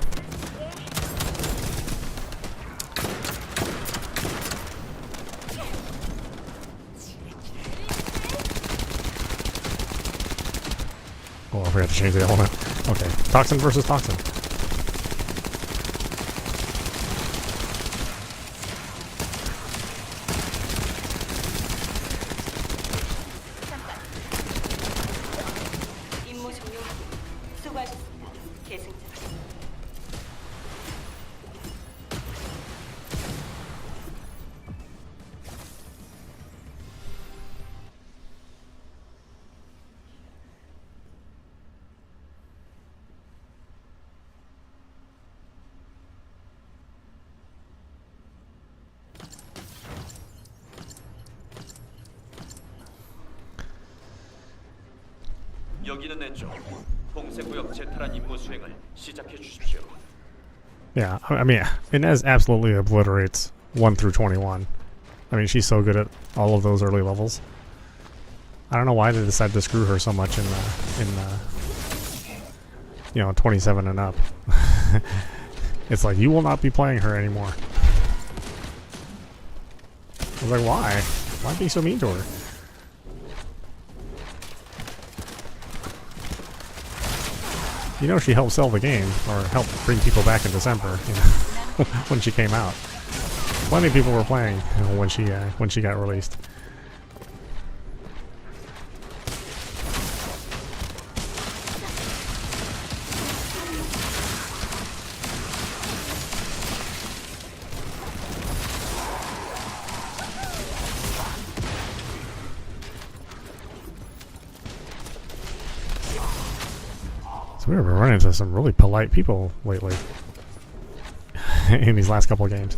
oh, I forgot to change the element. Okay, toxin versus toxin. 임무 종료하고 수고하셨습니다. 계승자. 여기는 왼쪽. 봉쇄구역 재탈환 임무 수행을 시작해 주십시오. Yeah, I mean, Inez absolutely obliterates 1 through 21. I mean, she's so good at all of those early levels. I don't know why they decided to screw her so much in you know, 27 and up. It's like, you will not be playing her anymore. I was like, why? Why be so mean to her? You know, she helped sell the game, or helped bring people back in December, you know, when she came out. Plenty of people were playing, you know, when she got released. So we've been running into some really polite people lately in these last couple of games.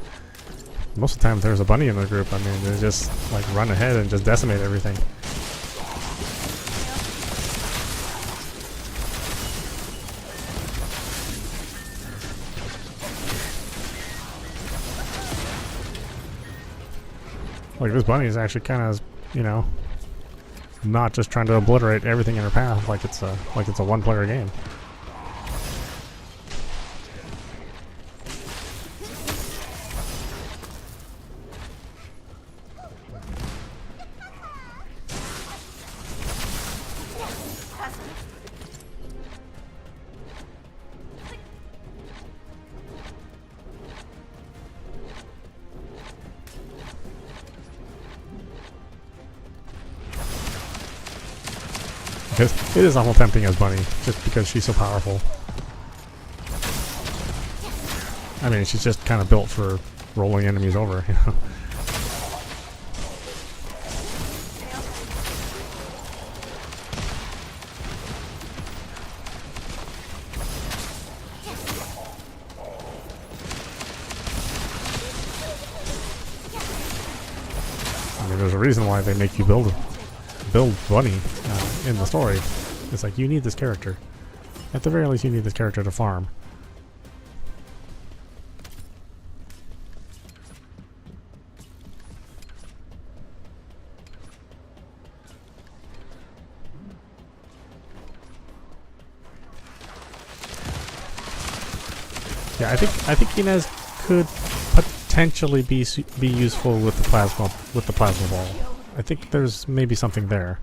Most of the time there's a bunny in the group, I mean, they just like run ahead and just decimate everything. Like, this bunny is actually kind of, you know, not just trying to obliterate everything in her path like it's a one-player game. Because it is awful tempting as Bunny, just because she's so powerful. I mean, she's just kind of built for rolling enemies over, you know. I mean, there's a reason why they make you build Bunny in the story. It's like, you need this character. At the very least, you need this character to farm. Yeah, I think Inez could potentially be useful with the plasma ball. I think there's maybe something there.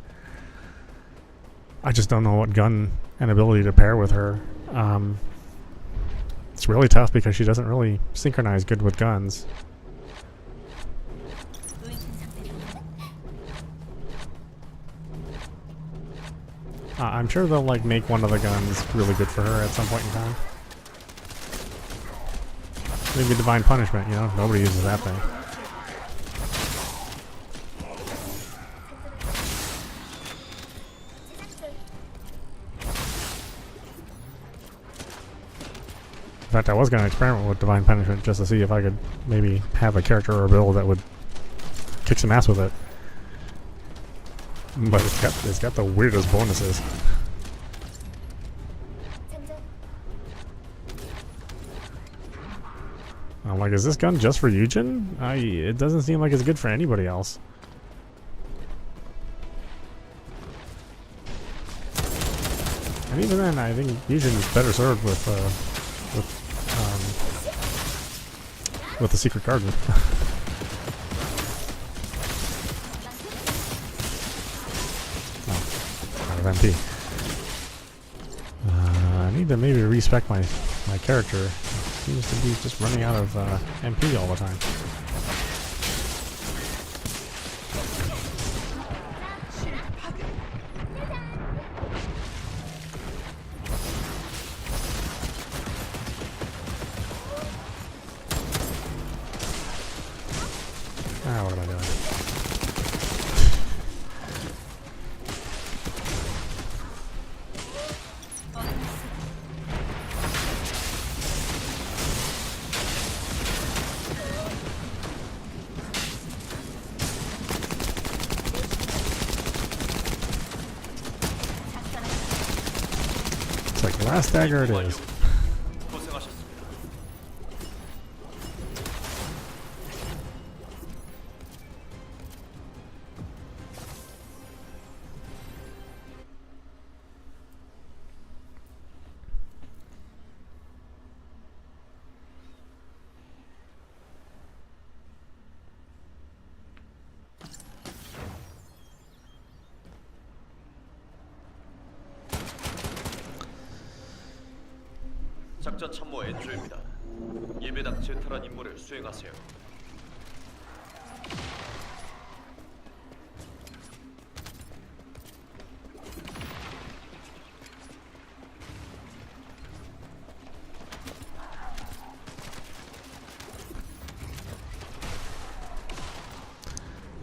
I just don't know what gun and ability to pair with her. It's really tough because she doesn't really synchronize good with guns. I'm sure they'll like make one of the guns really good for her at some point in time. Maybe Divine Punishment, you know? Nobody uses that thing. In fact, I was going to experiment with Divine Punishment just to see if I could maybe have a character or a build that would kick some ass with it. But it's got the weirdest bonuses. I'm like, is this gun just for Yujin? It doesn't seem like it's good for anybody else. And even then, I think Yujin is better served with the Secret Garden. Oh, out of MP. I need to maybe respec my character. Seems to be just running out of MP all the time. What am I doing? It's like last dagger it is. 작전 참모 엔조입니다. 예배당 제탈한 임무를 수행하세요.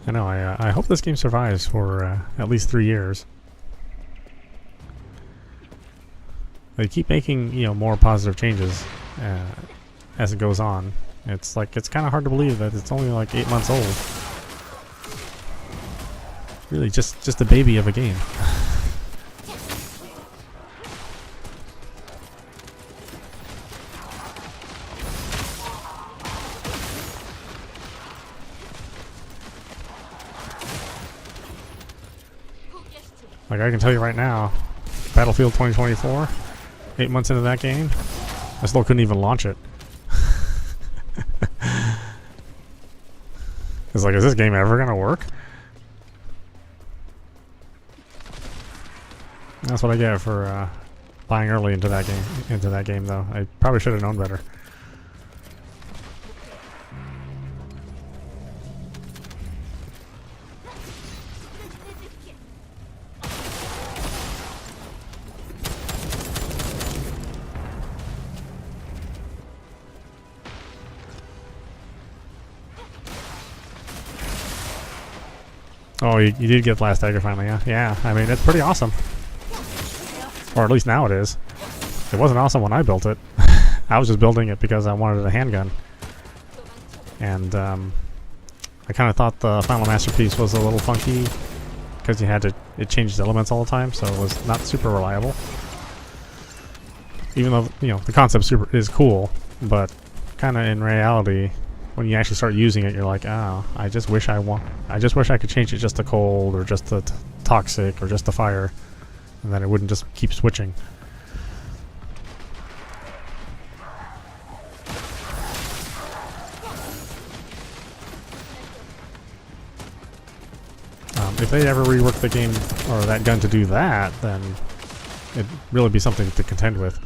I know. I hope this game survives for at least 3 years. They keep making, you know, more positive changes as it goes on. It's like it's kind of hard to believe that it's only like 8 months old. Really, just a baby of a game. Like I can tell you right now, Battlefield 2024, 8 months into that game, I still couldn't even launch it. It's like, is this game ever gonna work? That's what I get for buying early into that game. Though I probably should have known better. Oh, you did get Blast Dagger finally, yeah? Yeah, I mean, it's pretty awesome. Or at least now it is. It wasn't awesome when I built it. I was just building it because I wanted a handgun. And I kind of thought the final masterpiece was a little funky because it changed elements all the time, so it was not super reliable. Even though, you know, the concept is cool, but kind of in reality, when you actually start using it, you're like, oh, I just wish I could change it just to cold, or just to toxic, or just to fire, and then it wouldn't just keep switching. If they ever rework the game or that gun to do that, then it'd really be something to contend with.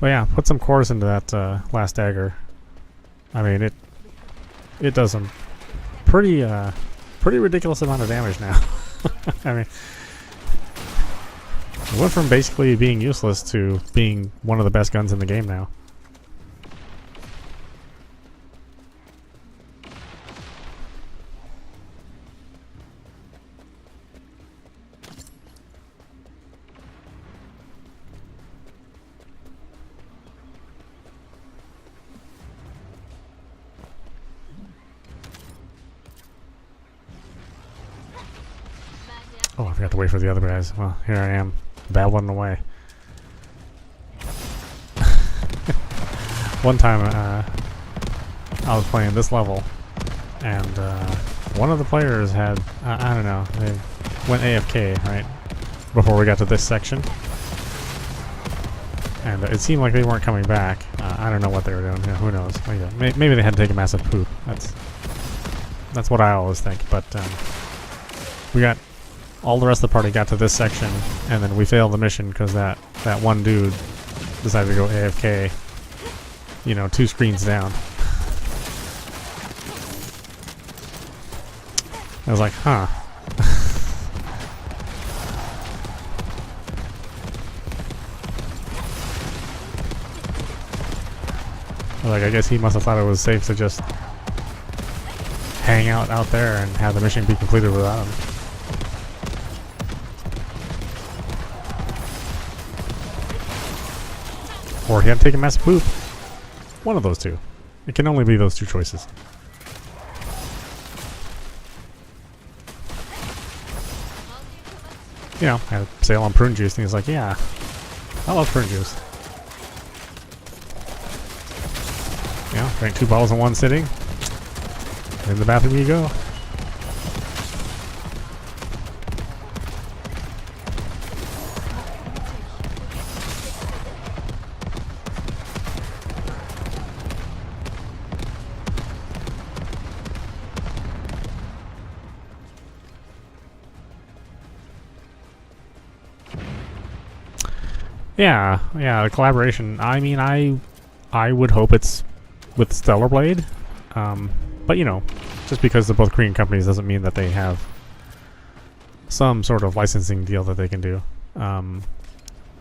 But yeah, put some cores into that last dagger. I mean, it does some pretty ridiculous amount of damage now. I mean, it went from basically being useless to being one of the best guns in the game now. Oh, I forgot to wait for the other guys. Well, here I am, babbling away. One time, I was playing this level, and one of the players had, I don't know, they went AFK, right, before we got to this section. And it seemed like they weren't coming back. I don't know what they were doing. Yeah, who knows? Maybe they had to take a massive poop. That's what I always think. But we got... all the rest of the party got to this section, and then we failed the mission because that one dude decided to go AFK, you know, 2 screens down. I was like, huh. Like, I guess he must have thought it was safe to just hang out there and have the mission be completed without him. Or he had to take a massive poop. One of those two. It can only be those 2 choices. You know, I had a sale on prune juice, and he's like, yeah, I love prune juice. You know, drank 2 bottles in one sitting. In the bathroom you go. Yeah, the collaboration. I mean, I would hope it's with Stellar Blade, but you know, just because they're both Korean companies doesn't mean that they have some sort of licensing deal that they can do.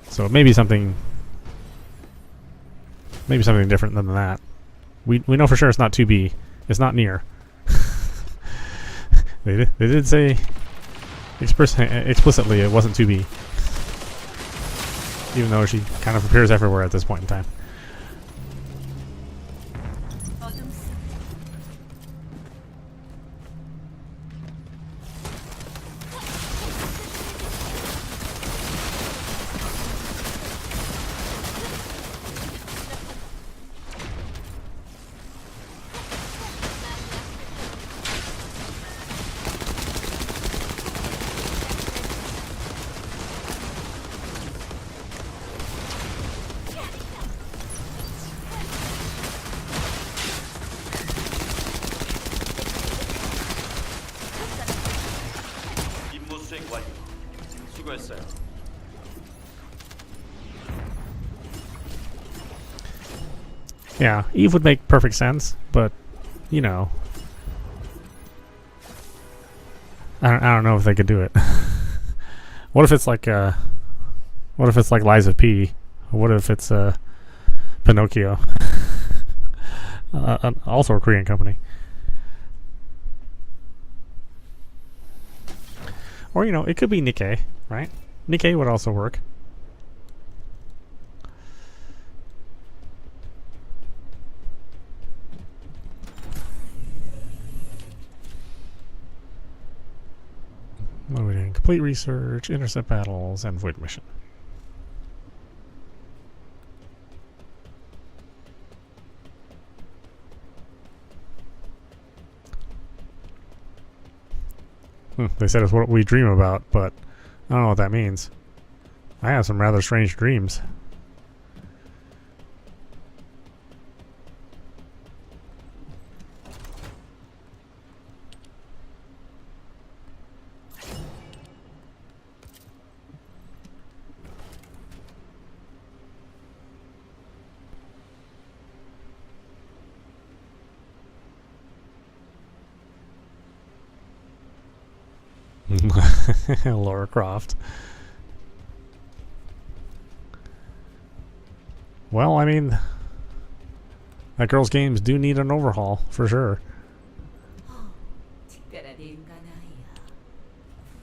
So maybe something different than that. We know for sure it's not 2B. It's not near. They did say explicitly it wasn't 2B. Even though she kind of appears everywhere at this point in time. 임무 수행 완료. 수고했어요. Yeah, Eve would make perfect sense, but you know, I don't know if they could do it. What if it's like Lies of P? What if it's Pinocchio? Also a Korean company. Or you know, it could be Nikkei, right? Nikkei would also work. What are we doing? Complete research, intercept battles, and void mission. They said it's what we dream about, but I don't know what that means. I have some rather strange dreams. Laura Croft. Well, I mean, that girl's games do need an overhaul, for sure. 특별한 인간 아이야.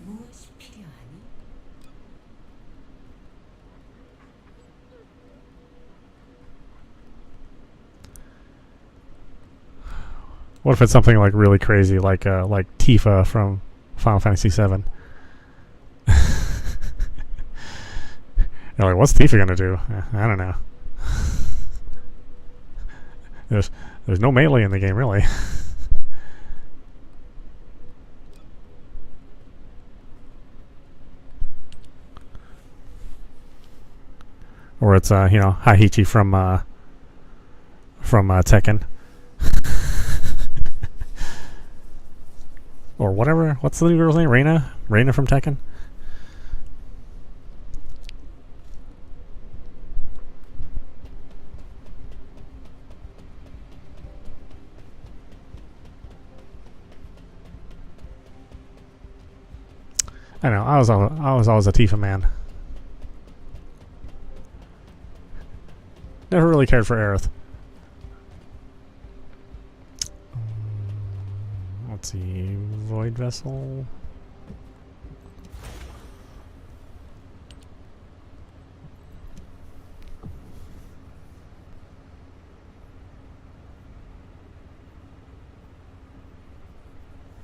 무엇이 필요하니? What if it's something like really crazy, like Tifa from Final Fantasy VII? You're like, what's Tifa gonna do? I don't know. There's no melee in the game, really. Or it's you know, Haiichi from Tekken. Or whatever. What's the new girl's name? Reina? Reina from Tekken? I know. I was always a Tifa man. Never really cared for Aerith. Let's see, Void Vessel.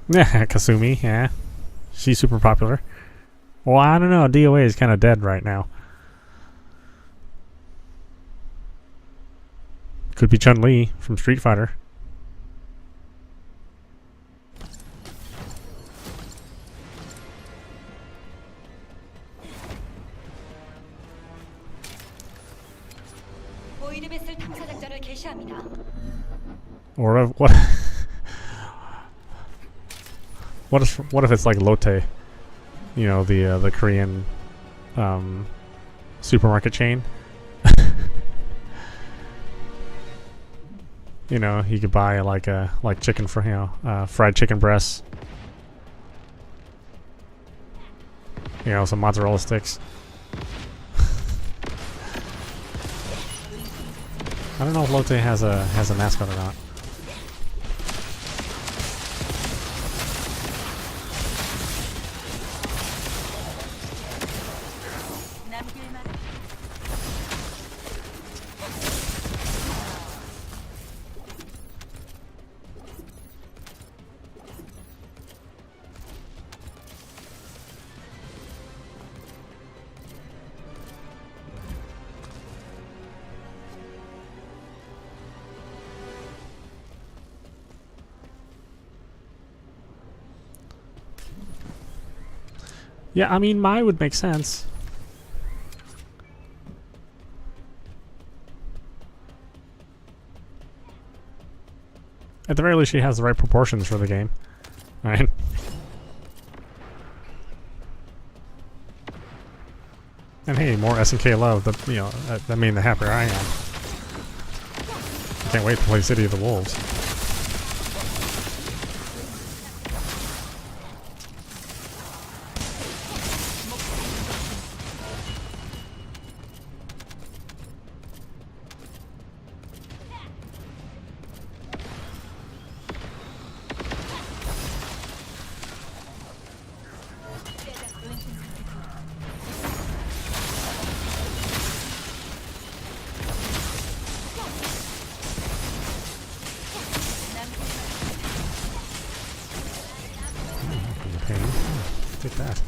Yeah, Kasumi, yeah. She's super popular. Well, I don't know, DOA is kind of dead right now. Could be Chun-Li from Street Fighter. 보이드베슬 탐사 작전을 개시합니다. Or what? What if it's like Lotte? You know, the Korean supermarket chain. You know, you could buy like chicken for, you know, fried chicken breasts. You know, some mozzarella sticks. I don't know if Lotte has a mascot or not. Yeah, I mean, Mai would make sense. At the very least, she has the right proportions for the game. Right? And hey, more SNK love, the, you know, that mean the happier I am. I can't wait to play City of the Wolves. Take that.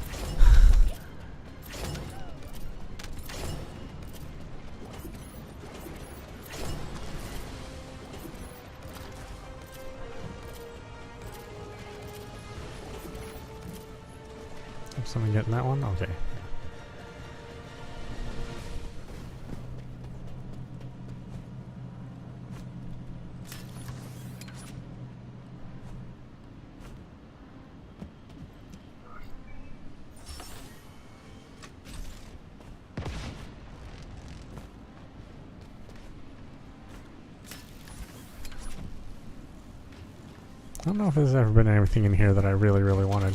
Someone getting that one? Okay. I don't know if there's ever been anything in here that I really, really wanted.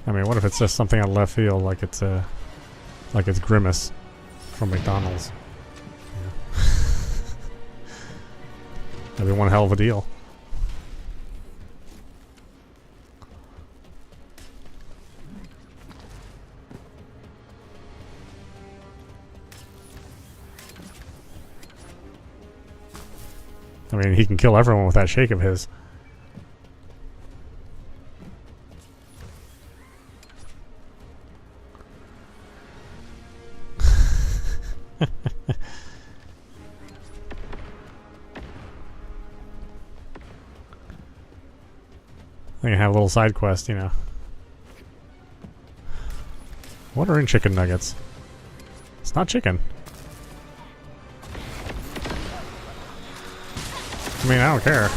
I mean, what if it's just something out of left field, like it's Grimace from McDonald's? Yeah. That'd be one hell of a deal. I mean, he can kill everyone with that shake of his. I can have a little side quest, you know. What are in chicken nuggets? It's not chicken. I mean, I don't care.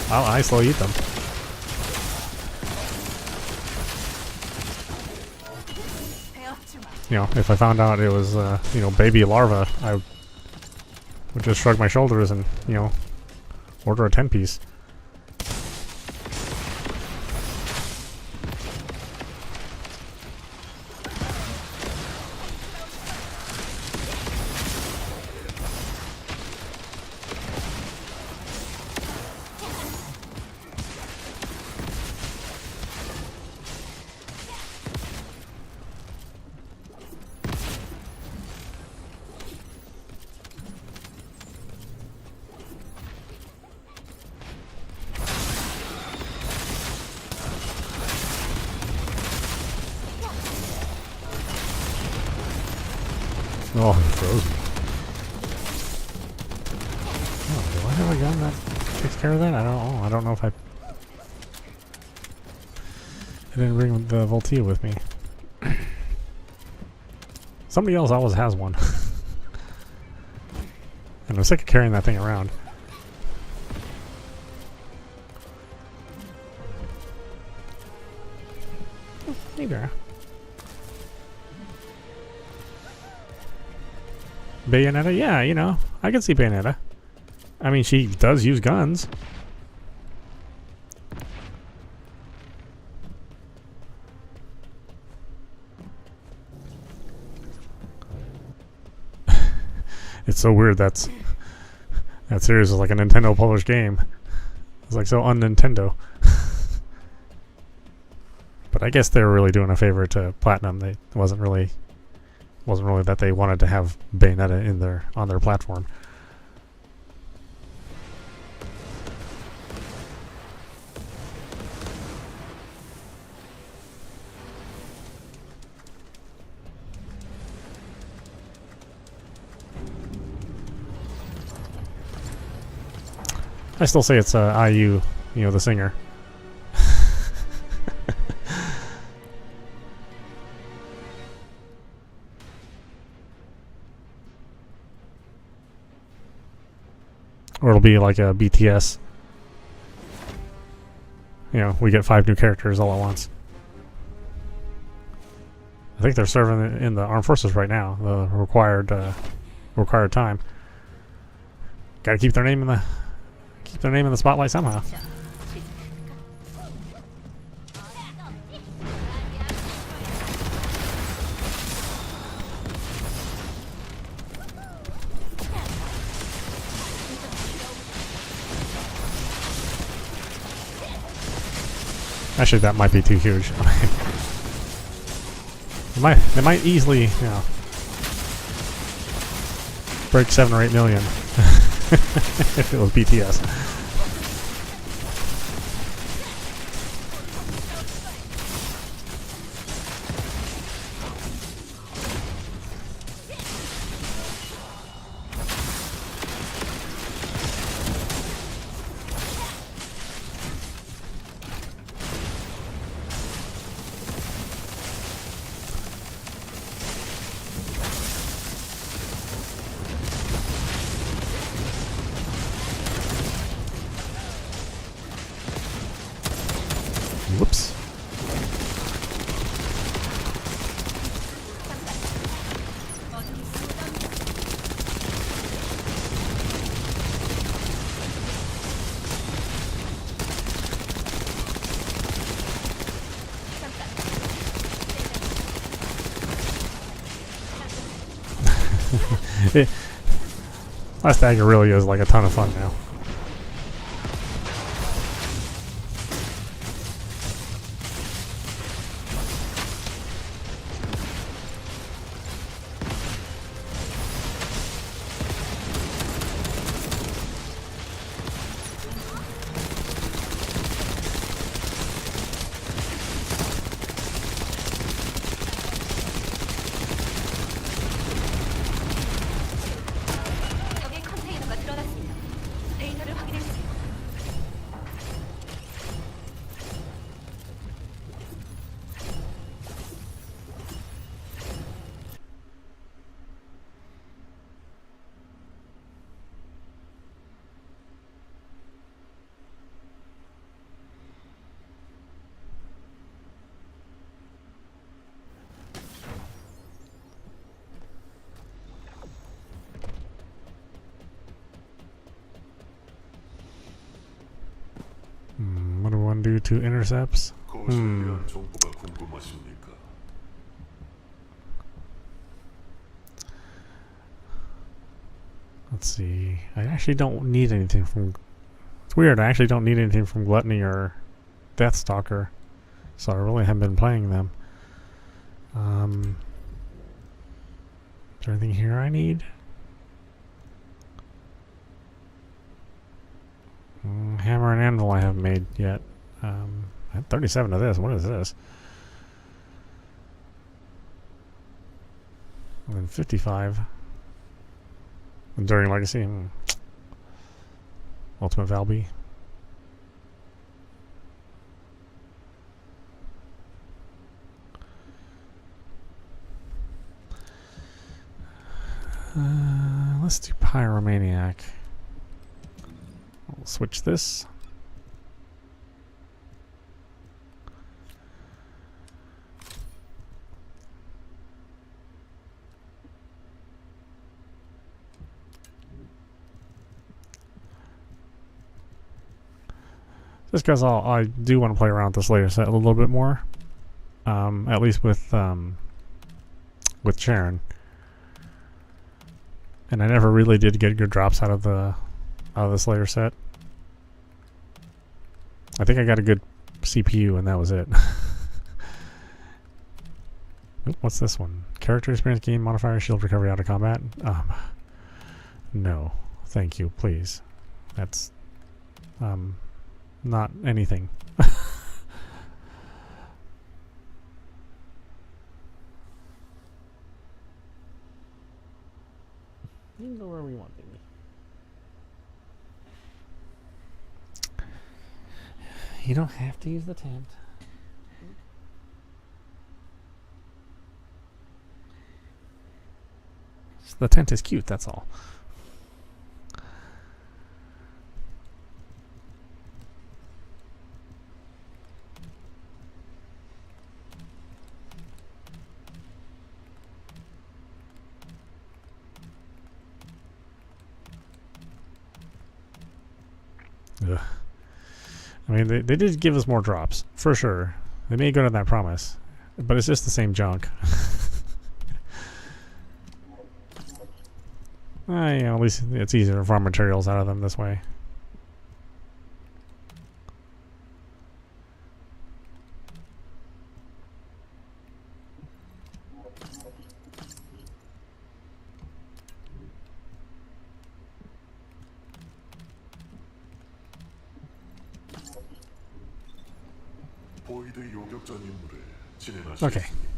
I still eat them. You know, if I found out it was, you know, baby larva, I would just shrug my shoulders and, you know, order a 10-piece. Oh, he froze me. Oh, do I have a gun that takes care of that? I don't know if I... I didn't bring the Voltia with me. Somebody else always has one. And I'm sick of carrying that thing around. Oh, hey there. Bayonetta? Yeah, you know, I can see Bayonetta. I mean, she does use guns. It's so weird that series is like a Nintendo published game. It's like so un-Nintendo. But I guess they were really doing a favor to Platinum. It wasn't really that they wanted to have Bayonetta on their platform. I still say it's IU, you know, the singer. Or it'll be like a BTS. You know, we get 5 new characters all at once. I think they're serving in the armed forces right now, the required time. Gotta keep their name in the spotlight somehow. Actually, that might be too huge. They might easily, you know, break 7 or 8 million if it was BTS. Whoops. Last Dagger really is like a ton of fun now. 적의 컨테이너가 드러났습니다. 데이터를 확인해 주세요. What do we want to do? 2 intercepts? 거시에 대한 정보가 궁금하십니까? Let's see. I actually don't need anything from... It's weird, I actually don't need anything from Gluttony or Deathstalker. So I really haven't been playing them. Is there anything here I need? Hammer and Anvil I haven't made yet. I have 37 of this. What is this? And then 55. Enduring Legacy. Ultimate Valby. Let's do Pyromaniac. We'll switch this. Just because I do want to play around with this later set a little bit more, at least with Sharon. And I never really did get good drops out of this later set. I think I got a good CPU and that was it. Oop, what's this one? Character experience gain modifier, shield recovery out of combat. No, thank you, please. That's not anything. You can go wherever you want, baby. You don't have to use the tent. The tent is cute, that's all. Ugh. I mean, they did give us more drops, for sure. They made good on that promise. But it's just the same junk. Yeah, at least it's easier to farm materials out of them this way. 보이드 요격전 임무를 Okay. 진행하시겠습니까?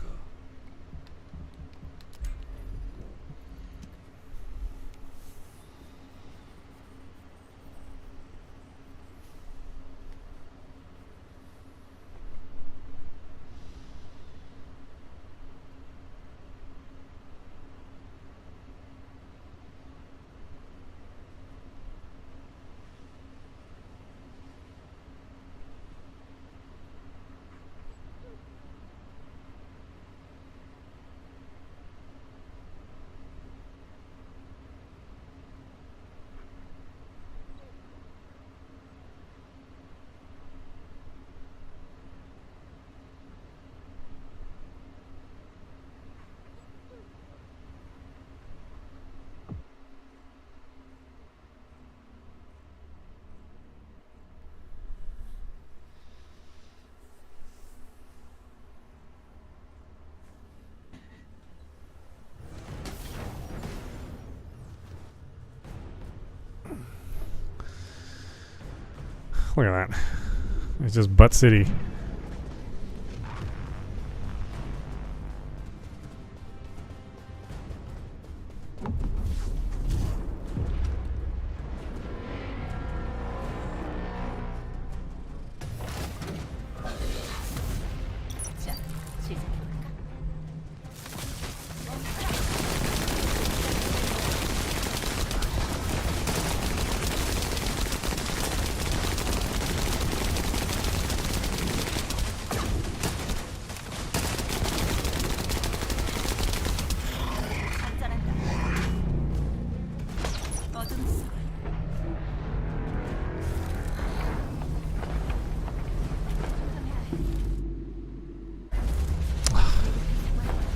Look at that. It's just Butt City.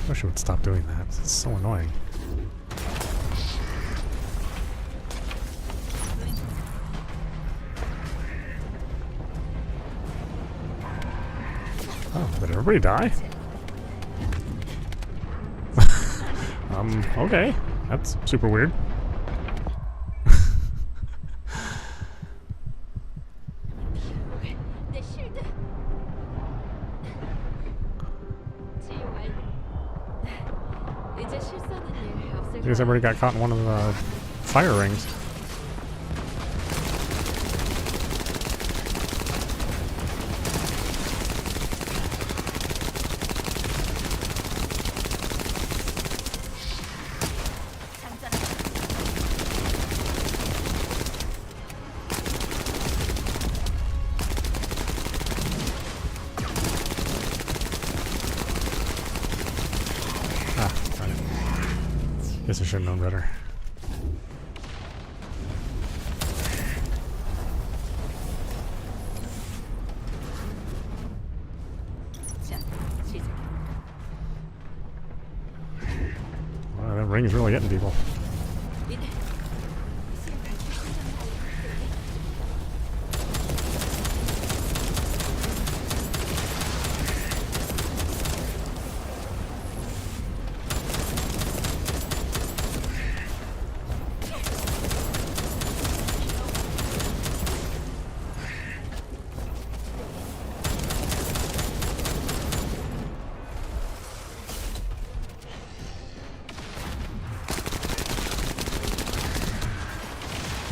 I wish it would stop doing that. It's so annoying. Oh, did everybody die? Okay. That's super weird. I guess everybody got caught in one of the fire rings. Guess I should have known better. Wow, that ring's really getting people.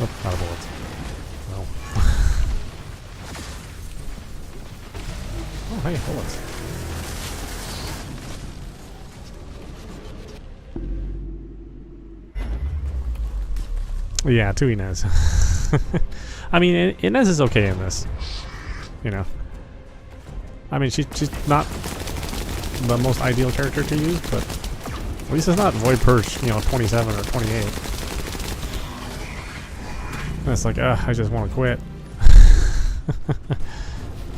Oh, out of bullets. No. Oh, hey, bullets. Yeah, 2 Inez. I mean, Inez is okay in this. You know. I mean, she's not the most ideal character to use, but at least it's not Void Purge, you know, 27 or 28. And it's like, I just want to quit.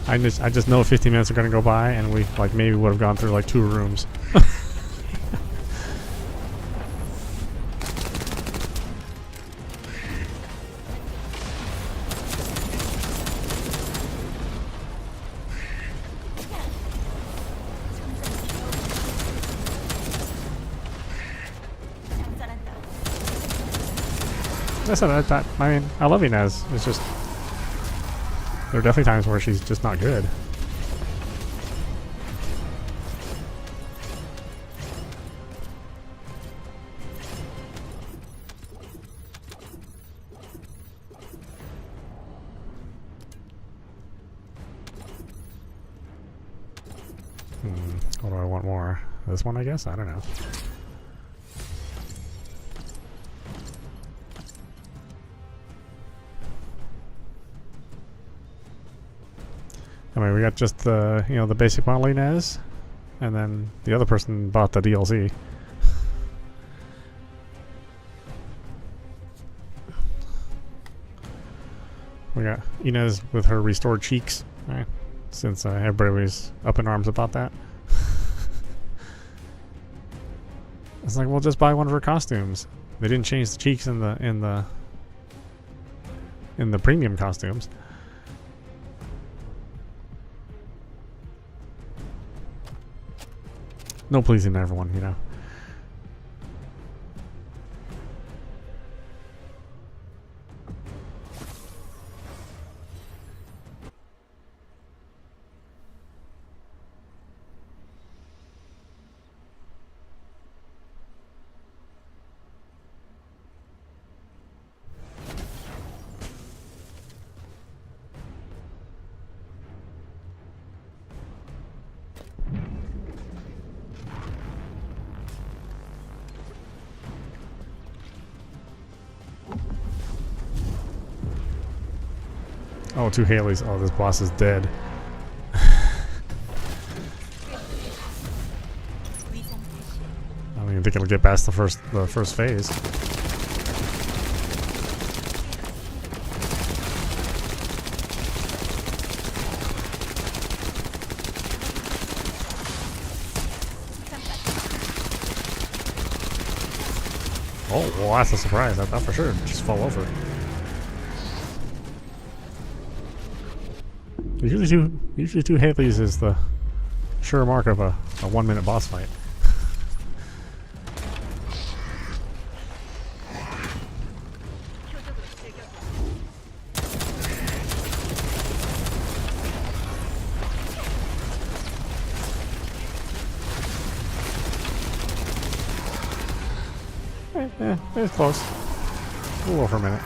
I just know 15 minutes are gonna go by, and we like maybe would have gone through like 2 rooms. I mean, I love Inez. It's just there are definitely times where she's just not good. What do I want more? This one, I guess? I don't know. I mean, we got just the, you know, the basic model Inez, and then the other person bought the DLC. We got Inez with her restored cheeks, right? Since everybody was up in arms about that. It's like, well, just buy one of her costumes. They didn't change the cheeks in the premium costumes. No pleasing everyone, you know. Oh, 2 Haleys. Oh, this boss is dead. I don't even think it'll get past the first phase. Oh, well, that's a surprise. I thought for sure it'd just fall over. Usually two Haleys is the sure mark of a 1-minute boss fight. It's close. A little over a minute.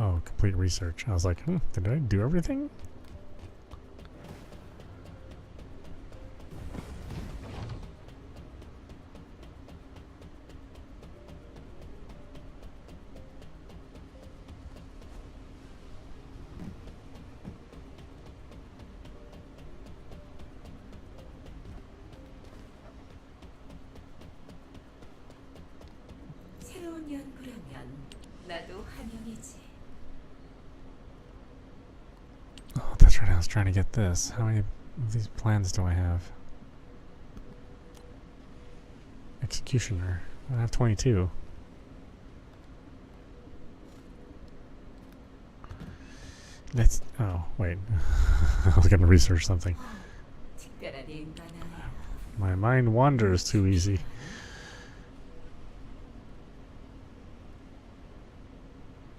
Oh, complete research. I was like, did I do everything? 새로운 연구라면 나도 환영이지. Oh, that's right. I was trying to get this. How many of these plans do I have? Executioner. I have 22. Let's. Oh, wait. I was going to research something. 특별한 인간아야. My mind wanders too easy.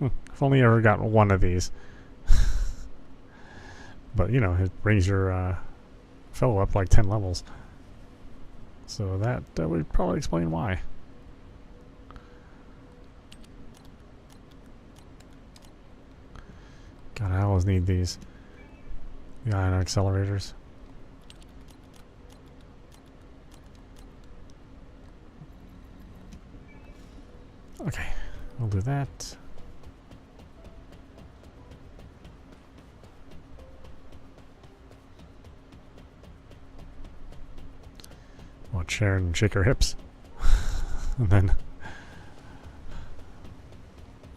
If only I ever got one of these. But, you know, it brings your fellow up like 10 levels. So that would probably explain why. God, I always need these. The ion accelerators. Okay, I'll do that. Watch Sharon shake her hips. And then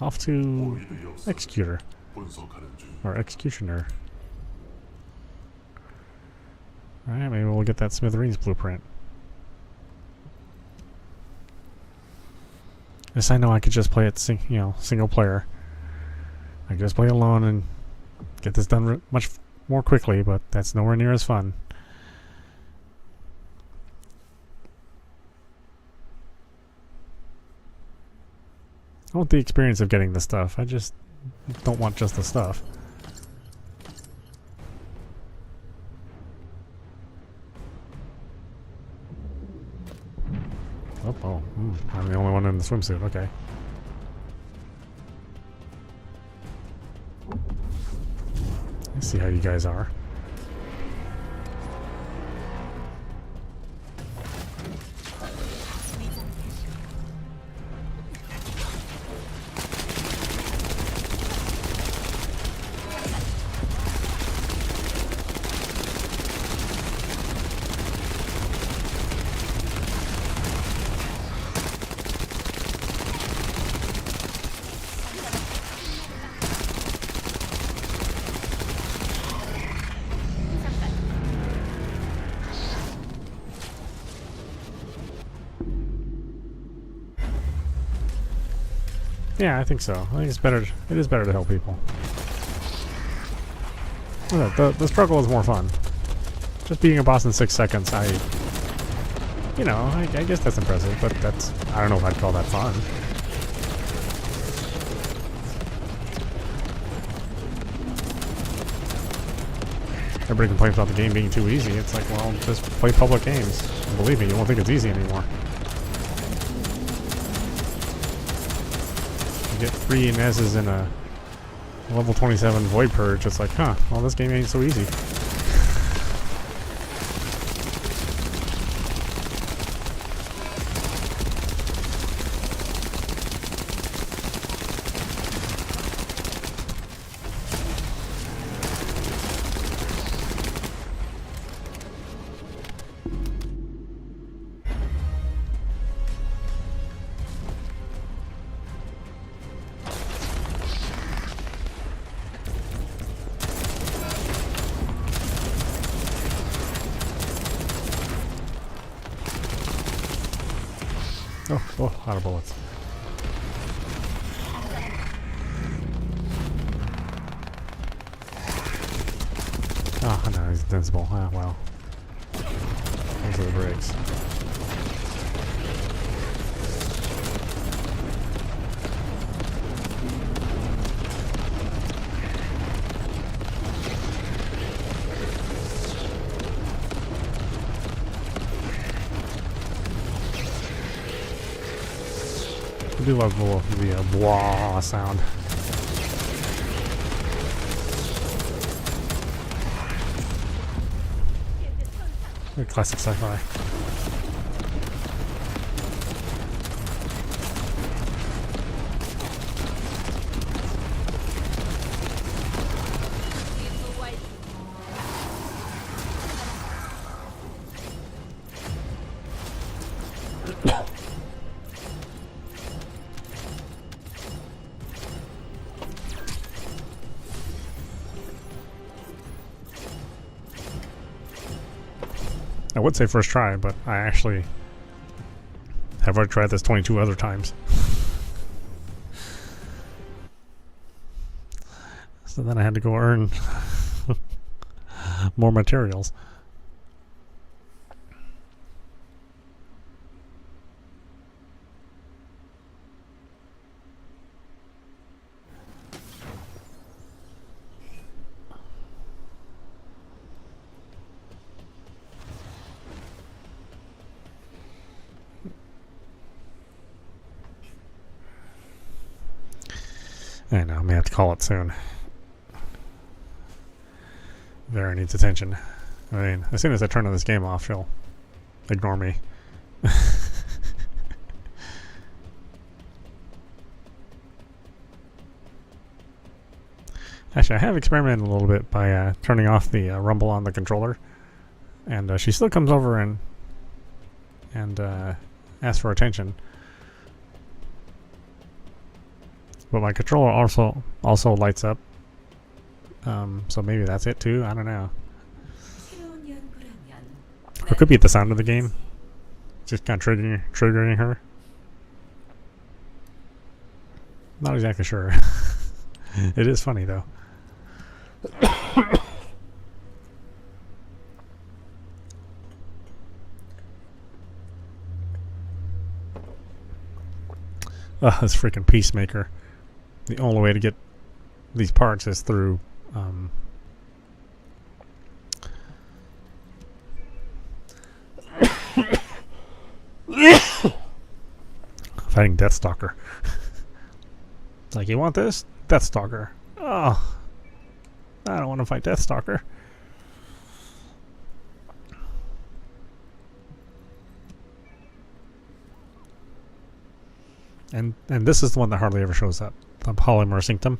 off to Executor. Or Executioner. Alright, maybe we'll get that Smithereens blueprint. Yes, I know I could just play it single player. I could just play alone and get this done much more quickly, but that's nowhere near as fun. I want the experience of getting the stuff. I just don't want just the stuff. I'm the only one in the swimsuit. Okay. Let's see how you guys are. Yeah, I think so. I think it's better. It is better to help people. The struggle is more fun. Just beating a boss in 6 seconds, I guess that's impressive, but I don't know if I'd call that fun. Everybody complains about the game being too easy. It's like, well, just play public games. And believe me, you won't think it's easy anymore. Get 3 Inez's in a level 27 Void Purge. It's like, well, this game ain't so easy. Oh, out of bullets. Oh, no, he's invincible. Ah, well. Those are the breaks. I do love the blah sound. Classic sci-fi. I would say first try, but I actually have already tried this 22 other times. So then I had to go earn more materials. I know, I may have to call it soon. Vera needs attention. I mean, as soon as I turn this game off, she'll ignore me. Actually, I have experimented a little bit by turning off the rumble on the controller. And she still comes over and asks for attention. But my controller also lights up. So maybe that's it too. I don't know. Or it could be the sound of the game, just kind of triggering her. Not exactly sure. It is funny though. This freaking Peacemaker. The only way to get these parts is through fighting Deathstalker. Like, you want this? Deathstalker. Oh, I don't want to fight Deathstalker. And this is the one that hardly ever shows up. The Polymer Synctum.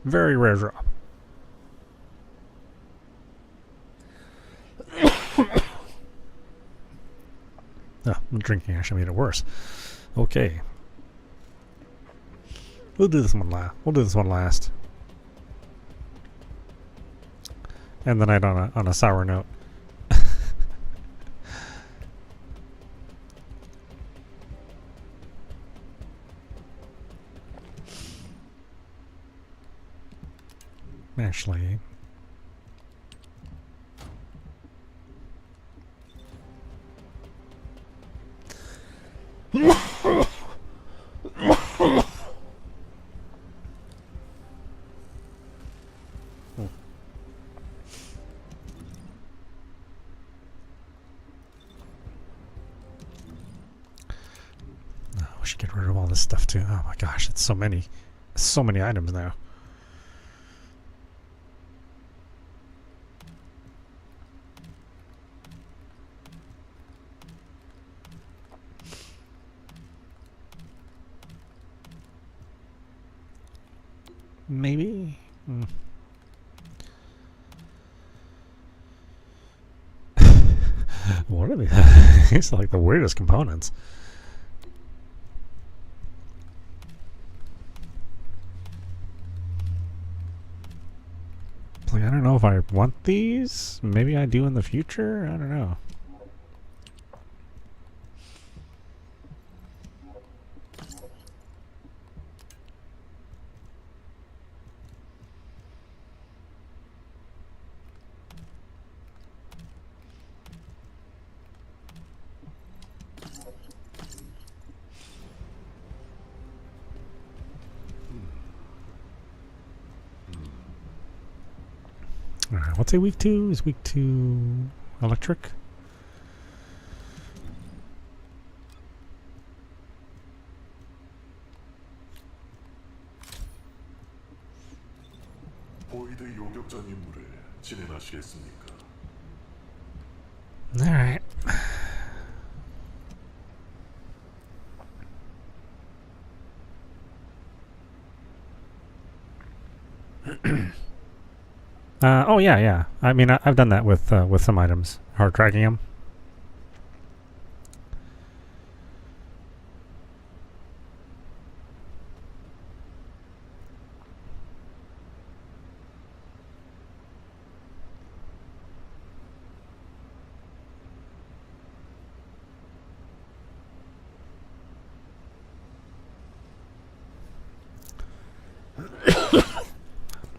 Very rare drop. Drinking actually made it worse. Okay. We'll do this one last. End the night on a sour note. Actually, we should get rid of all this stuff too. Oh my gosh, it's so many items now. Maybe. What are these? These are like the weirdest components. Like, I don't know if I want these. Maybe I do in the future. I don't know. Alright, what's a week 2? Is week 2 electric? 보이드 요격전 임무를 진행하시겠습니까? All right. Oh yeah, yeah. I mean, I've done that with some items, hard tracking them.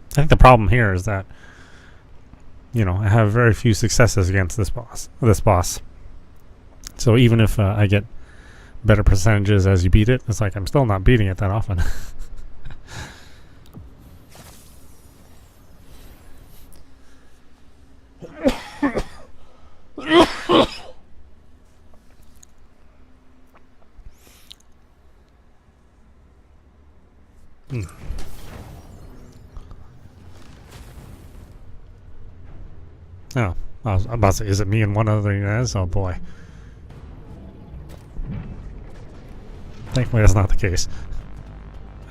I think the problem here is that, you know, I have very few successes against this boss. So even if I get better percentages as you beat it, it's like I'm still not beating it that often. Oh, I was about to say, is it me and one other Inez? Oh boy. Thankfully, that's not the case.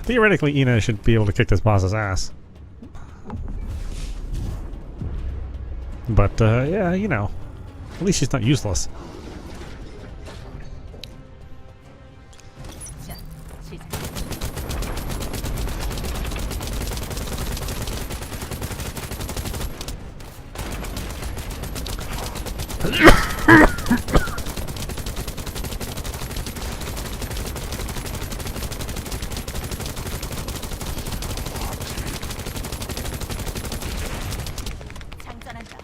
Theoretically, Inez should be able to kick this boss's ass. But, yeah, you know, at least she's not useless. 자, 시작. 장전한다.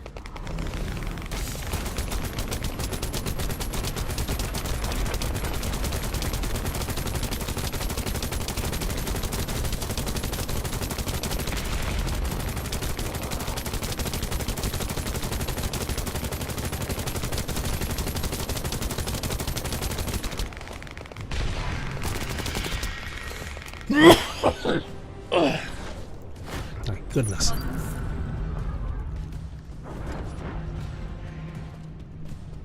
My goodness.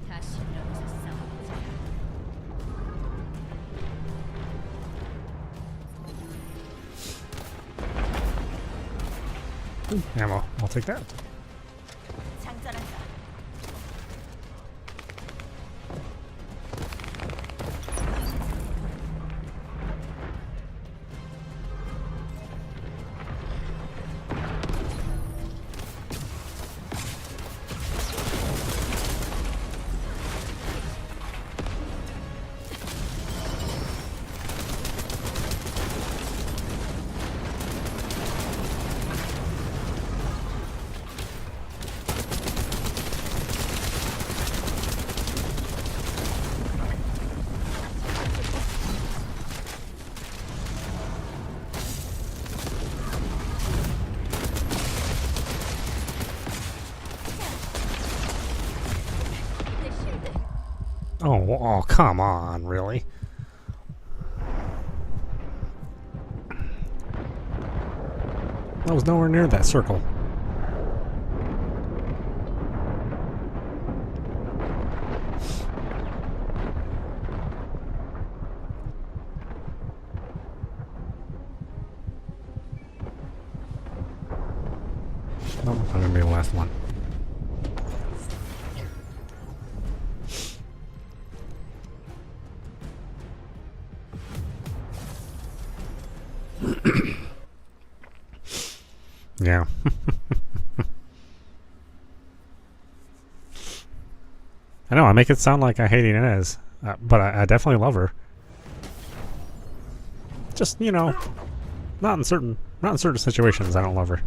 다시 일어나서 싸워보자. Ammo. I'll take that. 장전한다. Oh, come on, really? I was nowhere near that circle. Nope, I'm gonna be the last one. Yeah. I know, I make it sound like I hate Inez, but I definitely love her. Just, you know, not in certain situations I don't love her.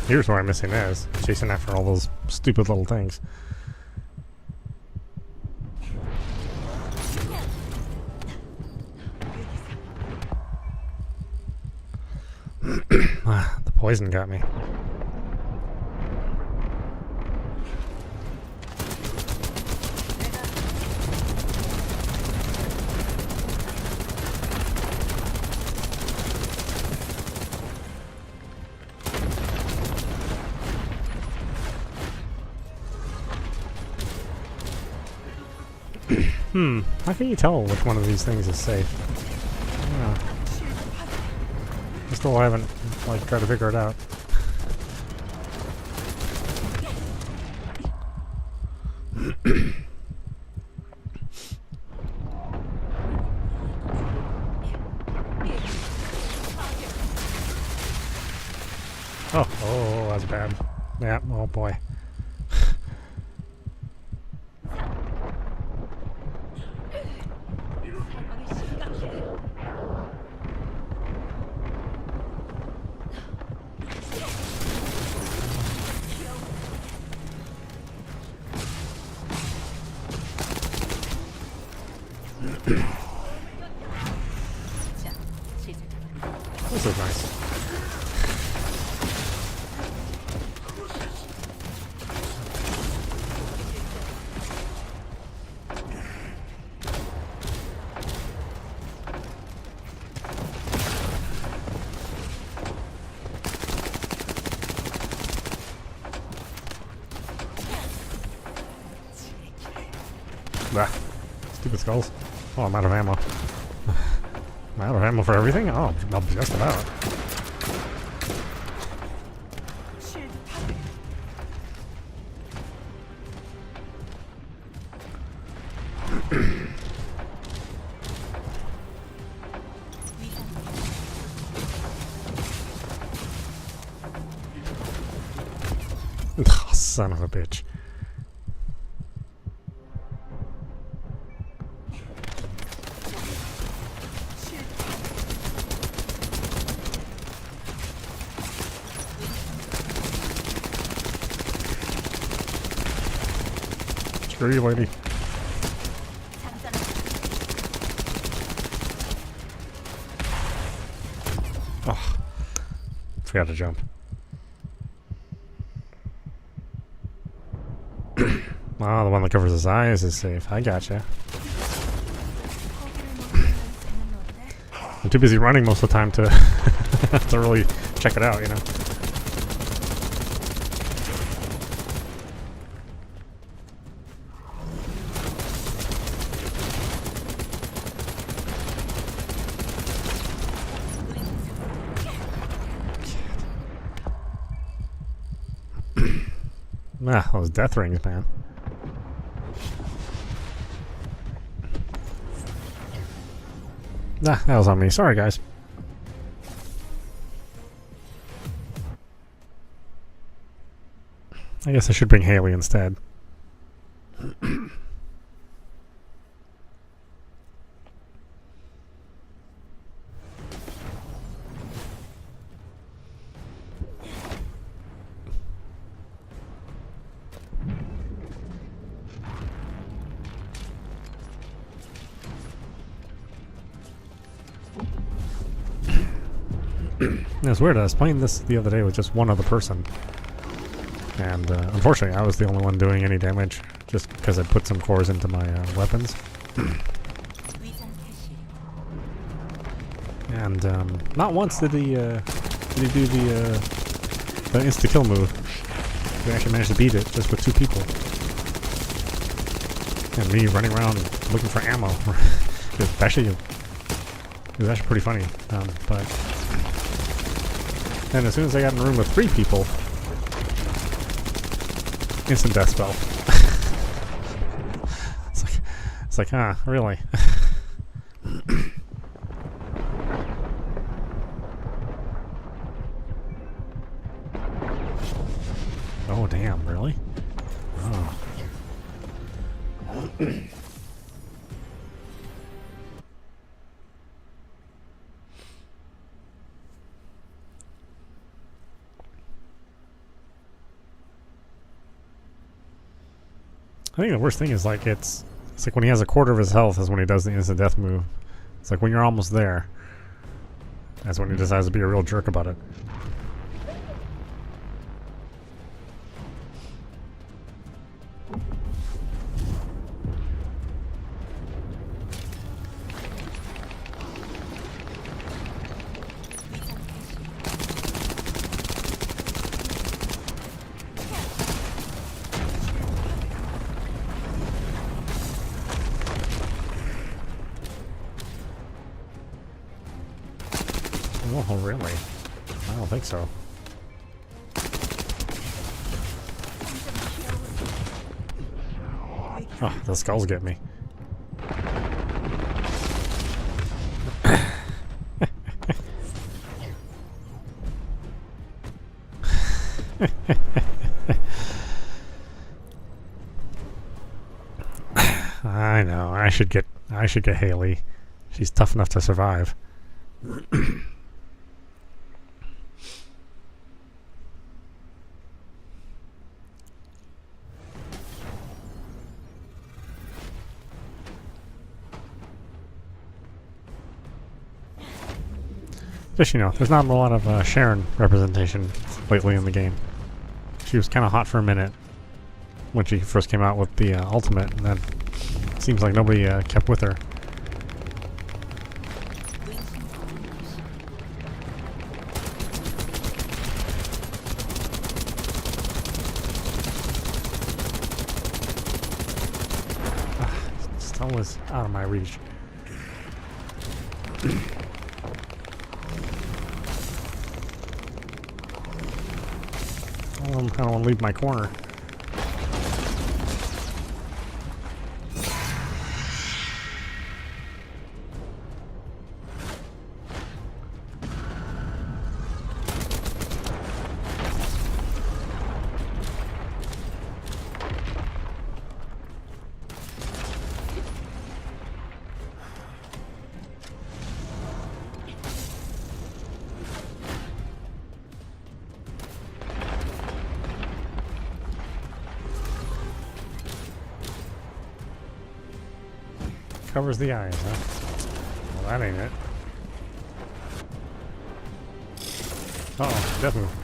Here's where I'm missing is. Chasing after all those stupid little things. The poison got me. How can you tell which one of these things is safe? I don't know. I still haven't, like, tried to figure it out. Oh, that's bad. Yeah, oh boy. This is nice. Ah, stupid skulls. Oh, I'm out of ammo. I'm out of ammo for everything? Oh, just about. Oh, son of a bitch. Screw you, lady. Oh, forgot to jump. Oh, the one that covers his eyes is safe. I gotcha. I'm too busy running most of the time to to really check it out, you know. Ah, those death rings, man. Ah, that was on me. Sorry, guys. I guess I should bring Haley instead. It's weird. I was playing this the other day with just one other person, and unfortunately, I was the only one doing any damage, just because I put some cores into my weapons. And not once did he do the insta kill move. We actually managed to beat it just with 2 people, and me running around looking for ammo. It was actually pretty funny, but. And as soon as I got in a room with 3 people, instant death spell. It's like, ah, really? Oh, damn, really? Oh. I think the worst thing is like it's like when he has a quarter of his health is when he does the instant death move. It's like when you're almost there. That's when he decides to be a real jerk about it. Oh, really? I don't think so. Oh, the skulls get me. I know. I should get Haley. She's tough enough to survive. Just, you know, there's not a lot of Sharon representation lately in the game. She was kind of hot for a minute when she first came out with the ultimate, and then it seems like nobody kept with her. Still was out of my reach. I don't want to leave my corner. Covers the eyes, huh? Well, that ain't it. Uh-oh, death move.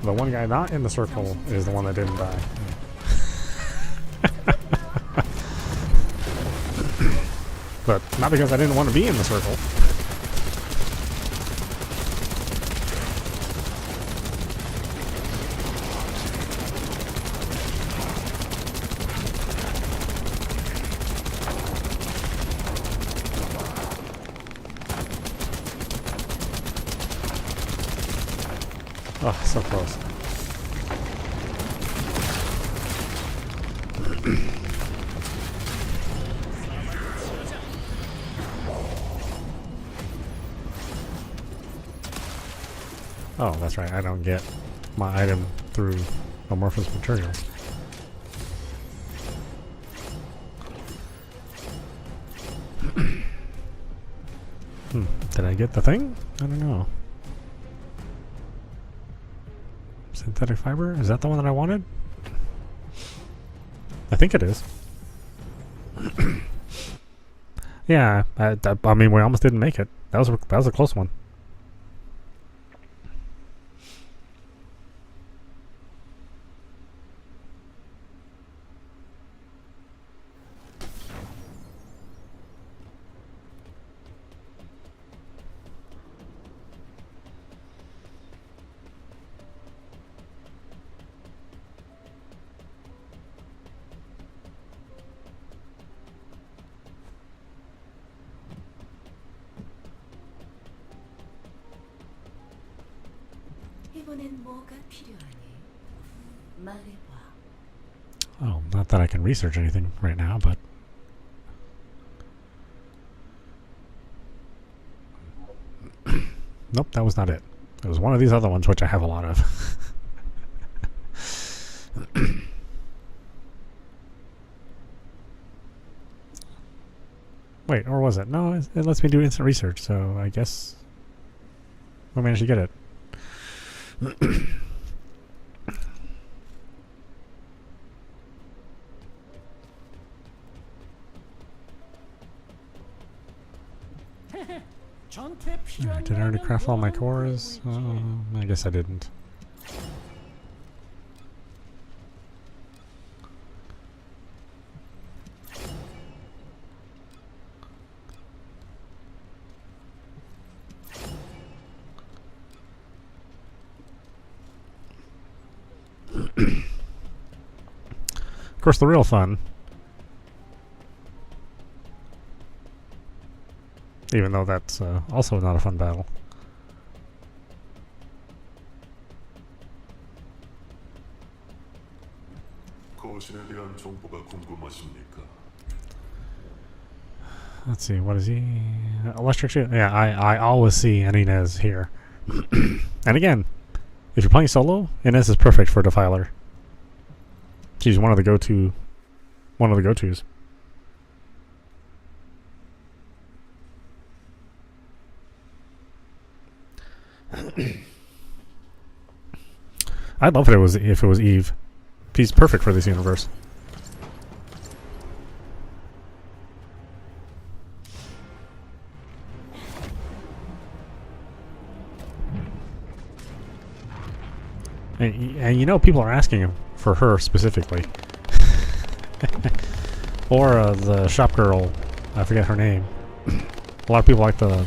The one guy not in the circle is the one that didn't die. But not because I didn't want to be in the circle. Oh, so close. Oh, that's right. I don't get my item through amorphous materials. Did I get the thing? I don't know. Synthetic fiber? Is that the one that I wanted? I think it is. Yeah, I mean, we almost didn't make it. That was a close one. Oh, not that I can research anything right now, but Nope, that was not it. It was one of these other ones, which I have a lot of. Wait, or was it? No, it lets me do instant research, so I guess I managed to get it. Alright, did I already craft all my cores? I guess I didn't. Of course, the real fun, even though that's also not a fun battle. 거신에 대한 정보가 궁금하십니까? Let's see, what is he? Electric shield? Yeah, I always see an Inez here. And again, if you're playing solo, Inez is perfect for Defiler. She's one of the go-tos. I'd love it if it was Eve. She's perfect for this universe. And you know, people are asking for her specifically. Or the shop girl, I forget her name. A lot of people like the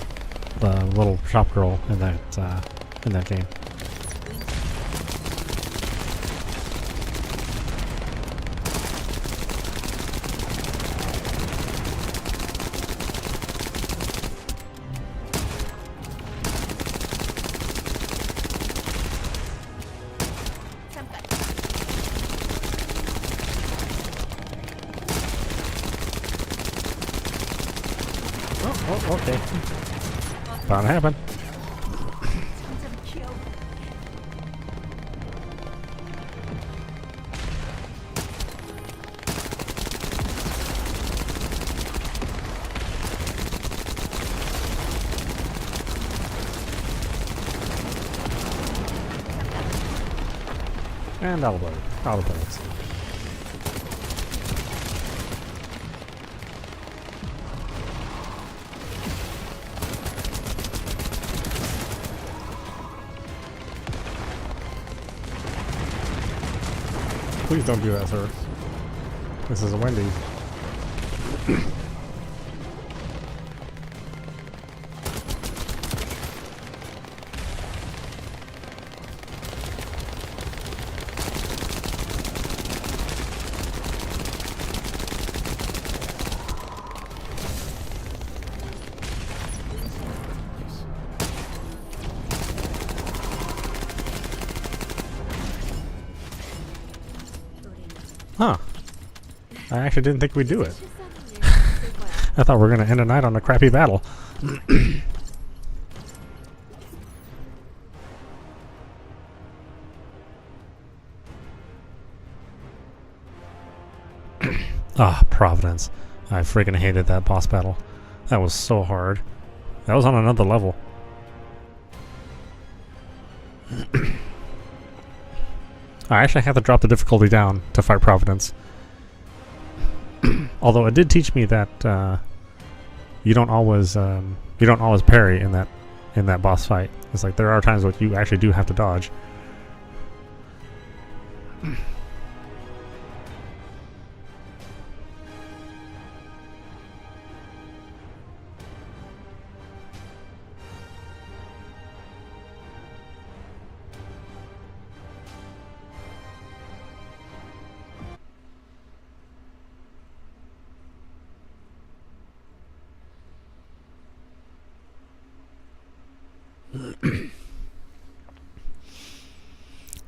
little shop girl in that game. Oh, okay. Bound to happen. And out of blade. Out of blades. Please don't do that, sir. This is a Wendy's. Huh. I actually didn't think we'd do it. I thought we were going to end the night on a crappy battle. Ah, Providence. I freaking hated that boss battle. That was so hard. That was on another level. I actually had to drop the difficulty down to fight Providence. Although it did teach me that you don't always parry in that boss fight. It's like there are times where you actually do have to dodge.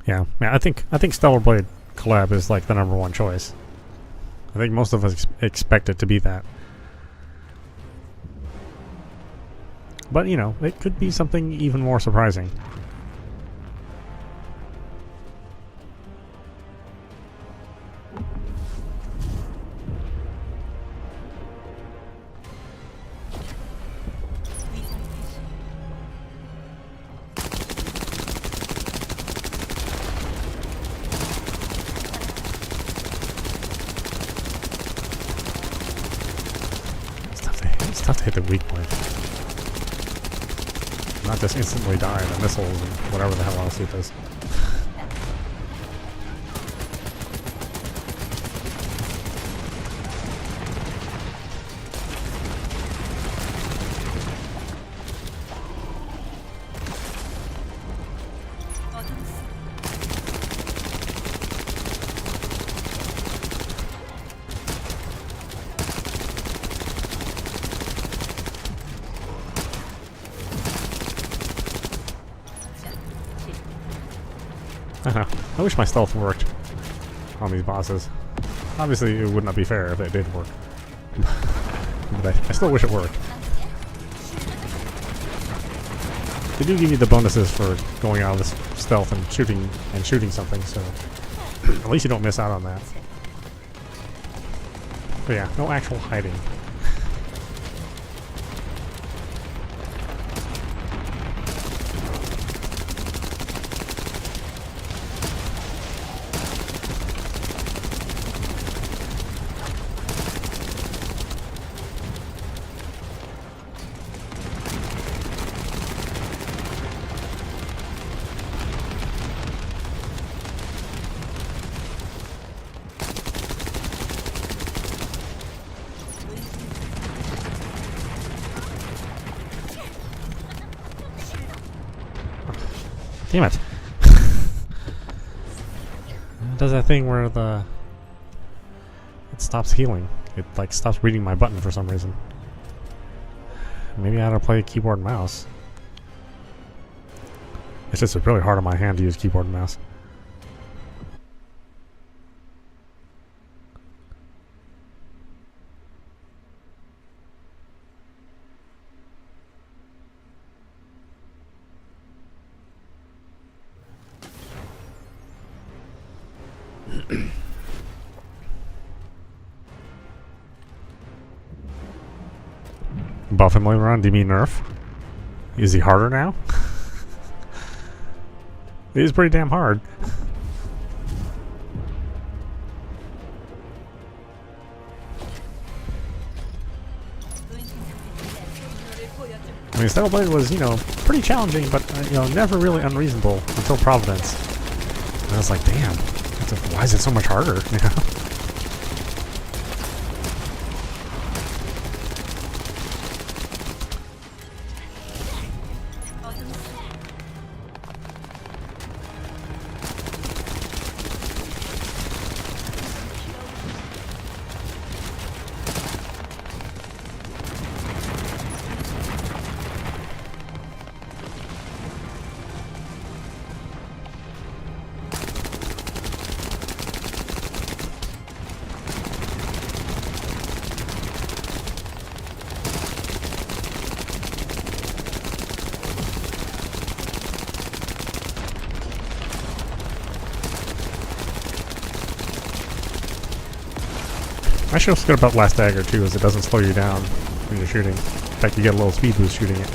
Yeah, I think Stellar Blade collab is like the #1 choice. I think most of us expect it to be that. But, you know, it could be something even more surprising. It's tough to hit the weak point. Not just instantly die to missiles and whatever the hell else it does. I wish my stealth worked on these bosses. Obviously, it would not be fair if it did work. But I still wish it worked. They do give you the bonuses for going out of this stealth and shooting something, so at least you don't miss out on that. But yeah, no actual hiding. Damn it. It does that thing where it stops healing. It like stops reading my button for some reason. Maybe I ought to play keyboard and mouse. It's just really hard on my hand to use keyboard and mouse. Buff him later on? Do you mean nerf? Is he harder now? He's pretty damn hard. I mean, Stellar Blade was, you know, pretty challenging, but, you know, never really unreasonable until Providence. And I was like, damn, why is it so much harder, you know? I should have good about Last Dagger too, as it doesn't slow you down when you're shooting. In fact, you get a little speed boost shooting it.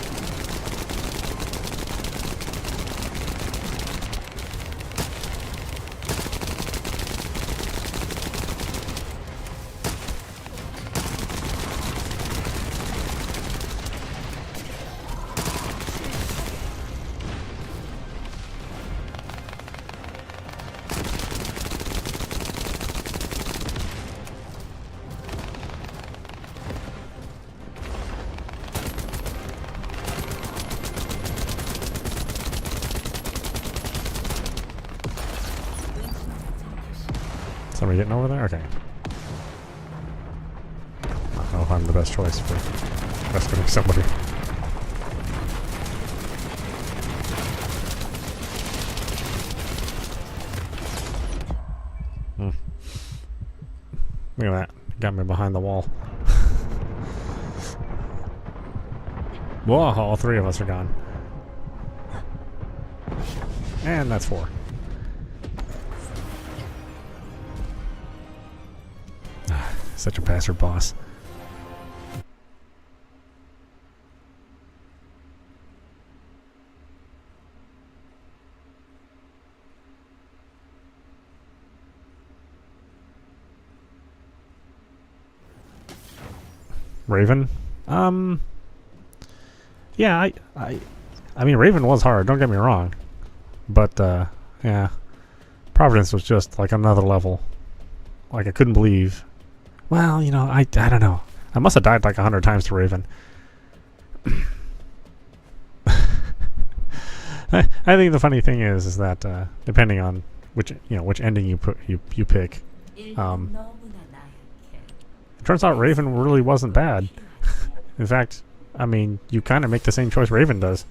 Somebody getting over there? Okay. I don't know if I'm the best choice for rescuing somebody. Look at that. Got me behind the wall. Whoa, all three of us are gone. And that's 4. Such a bastard boss. Raven? Yeah, I mean, Raven was hard, don't get me wrong. But, yeah. Providence was just, like, another level. Like, I couldn't believe. Well, you know, I don't know. I must have died, like, 100 times to Raven. I think the funny thing is that, depending on which ending you pick, it turns out Raven really wasn't bad. In fact, I mean, you kind of make the same choice Raven does.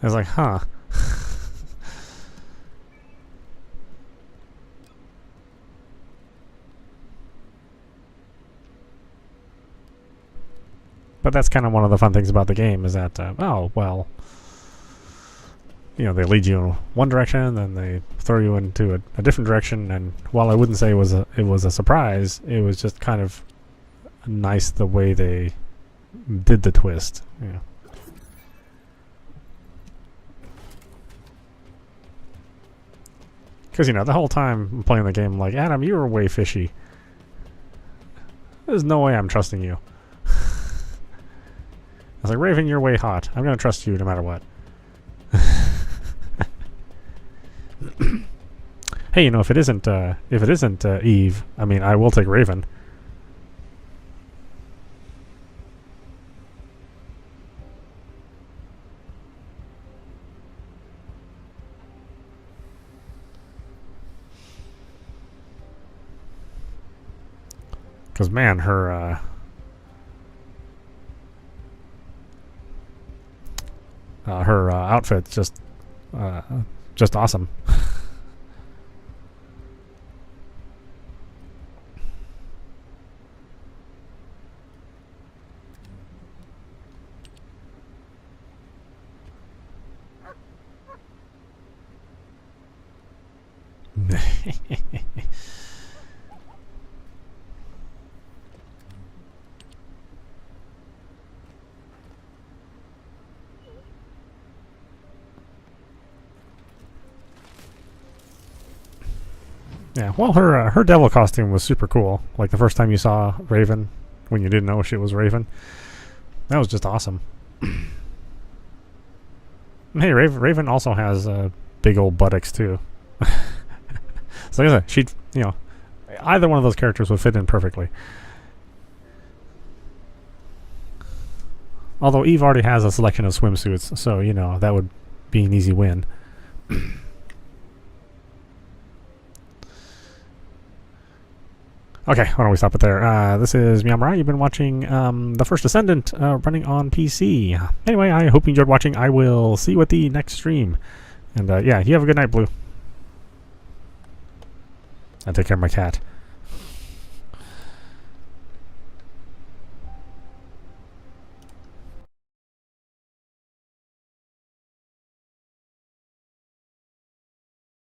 I was like, huh. But that's kind of one of the fun things about the game is that, oh, well, you know, they lead you in one direction, then they throw you into a different direction, and while I wouldn't say it was a surprise, it was just kind of nice the way they did the twist. You know. Because, you know, the whole time I'm playing the game, I'm like, Adam, you were way fishy. There's no way I'm trusting you. I was like, Raven, you're way hot. I'm gonna trust you no matter what. Hey, you know, if it isn't Eve, I mean, I will take Raven. Because, man, her outfit's just awesome. Yeah, well, her devil costume was super cool. Like the first time you saw Raven, when you didn't know she was Raven, that was just awesome. Hey, Raven also has big old buttocks too. So like I said, she'd, you know, either one of those characters would fit in perfectly. Although Eve already has a selection of swimsuits, so you know that would be an easy win. Okay, why don't we stop it there? This is meowmurai. You've been watching the First Descendant running on PC. Anyway, I hope you enjoyed watching. I will see you at the next stream. And yeah, you have a good night, Blue. I take care of my cat.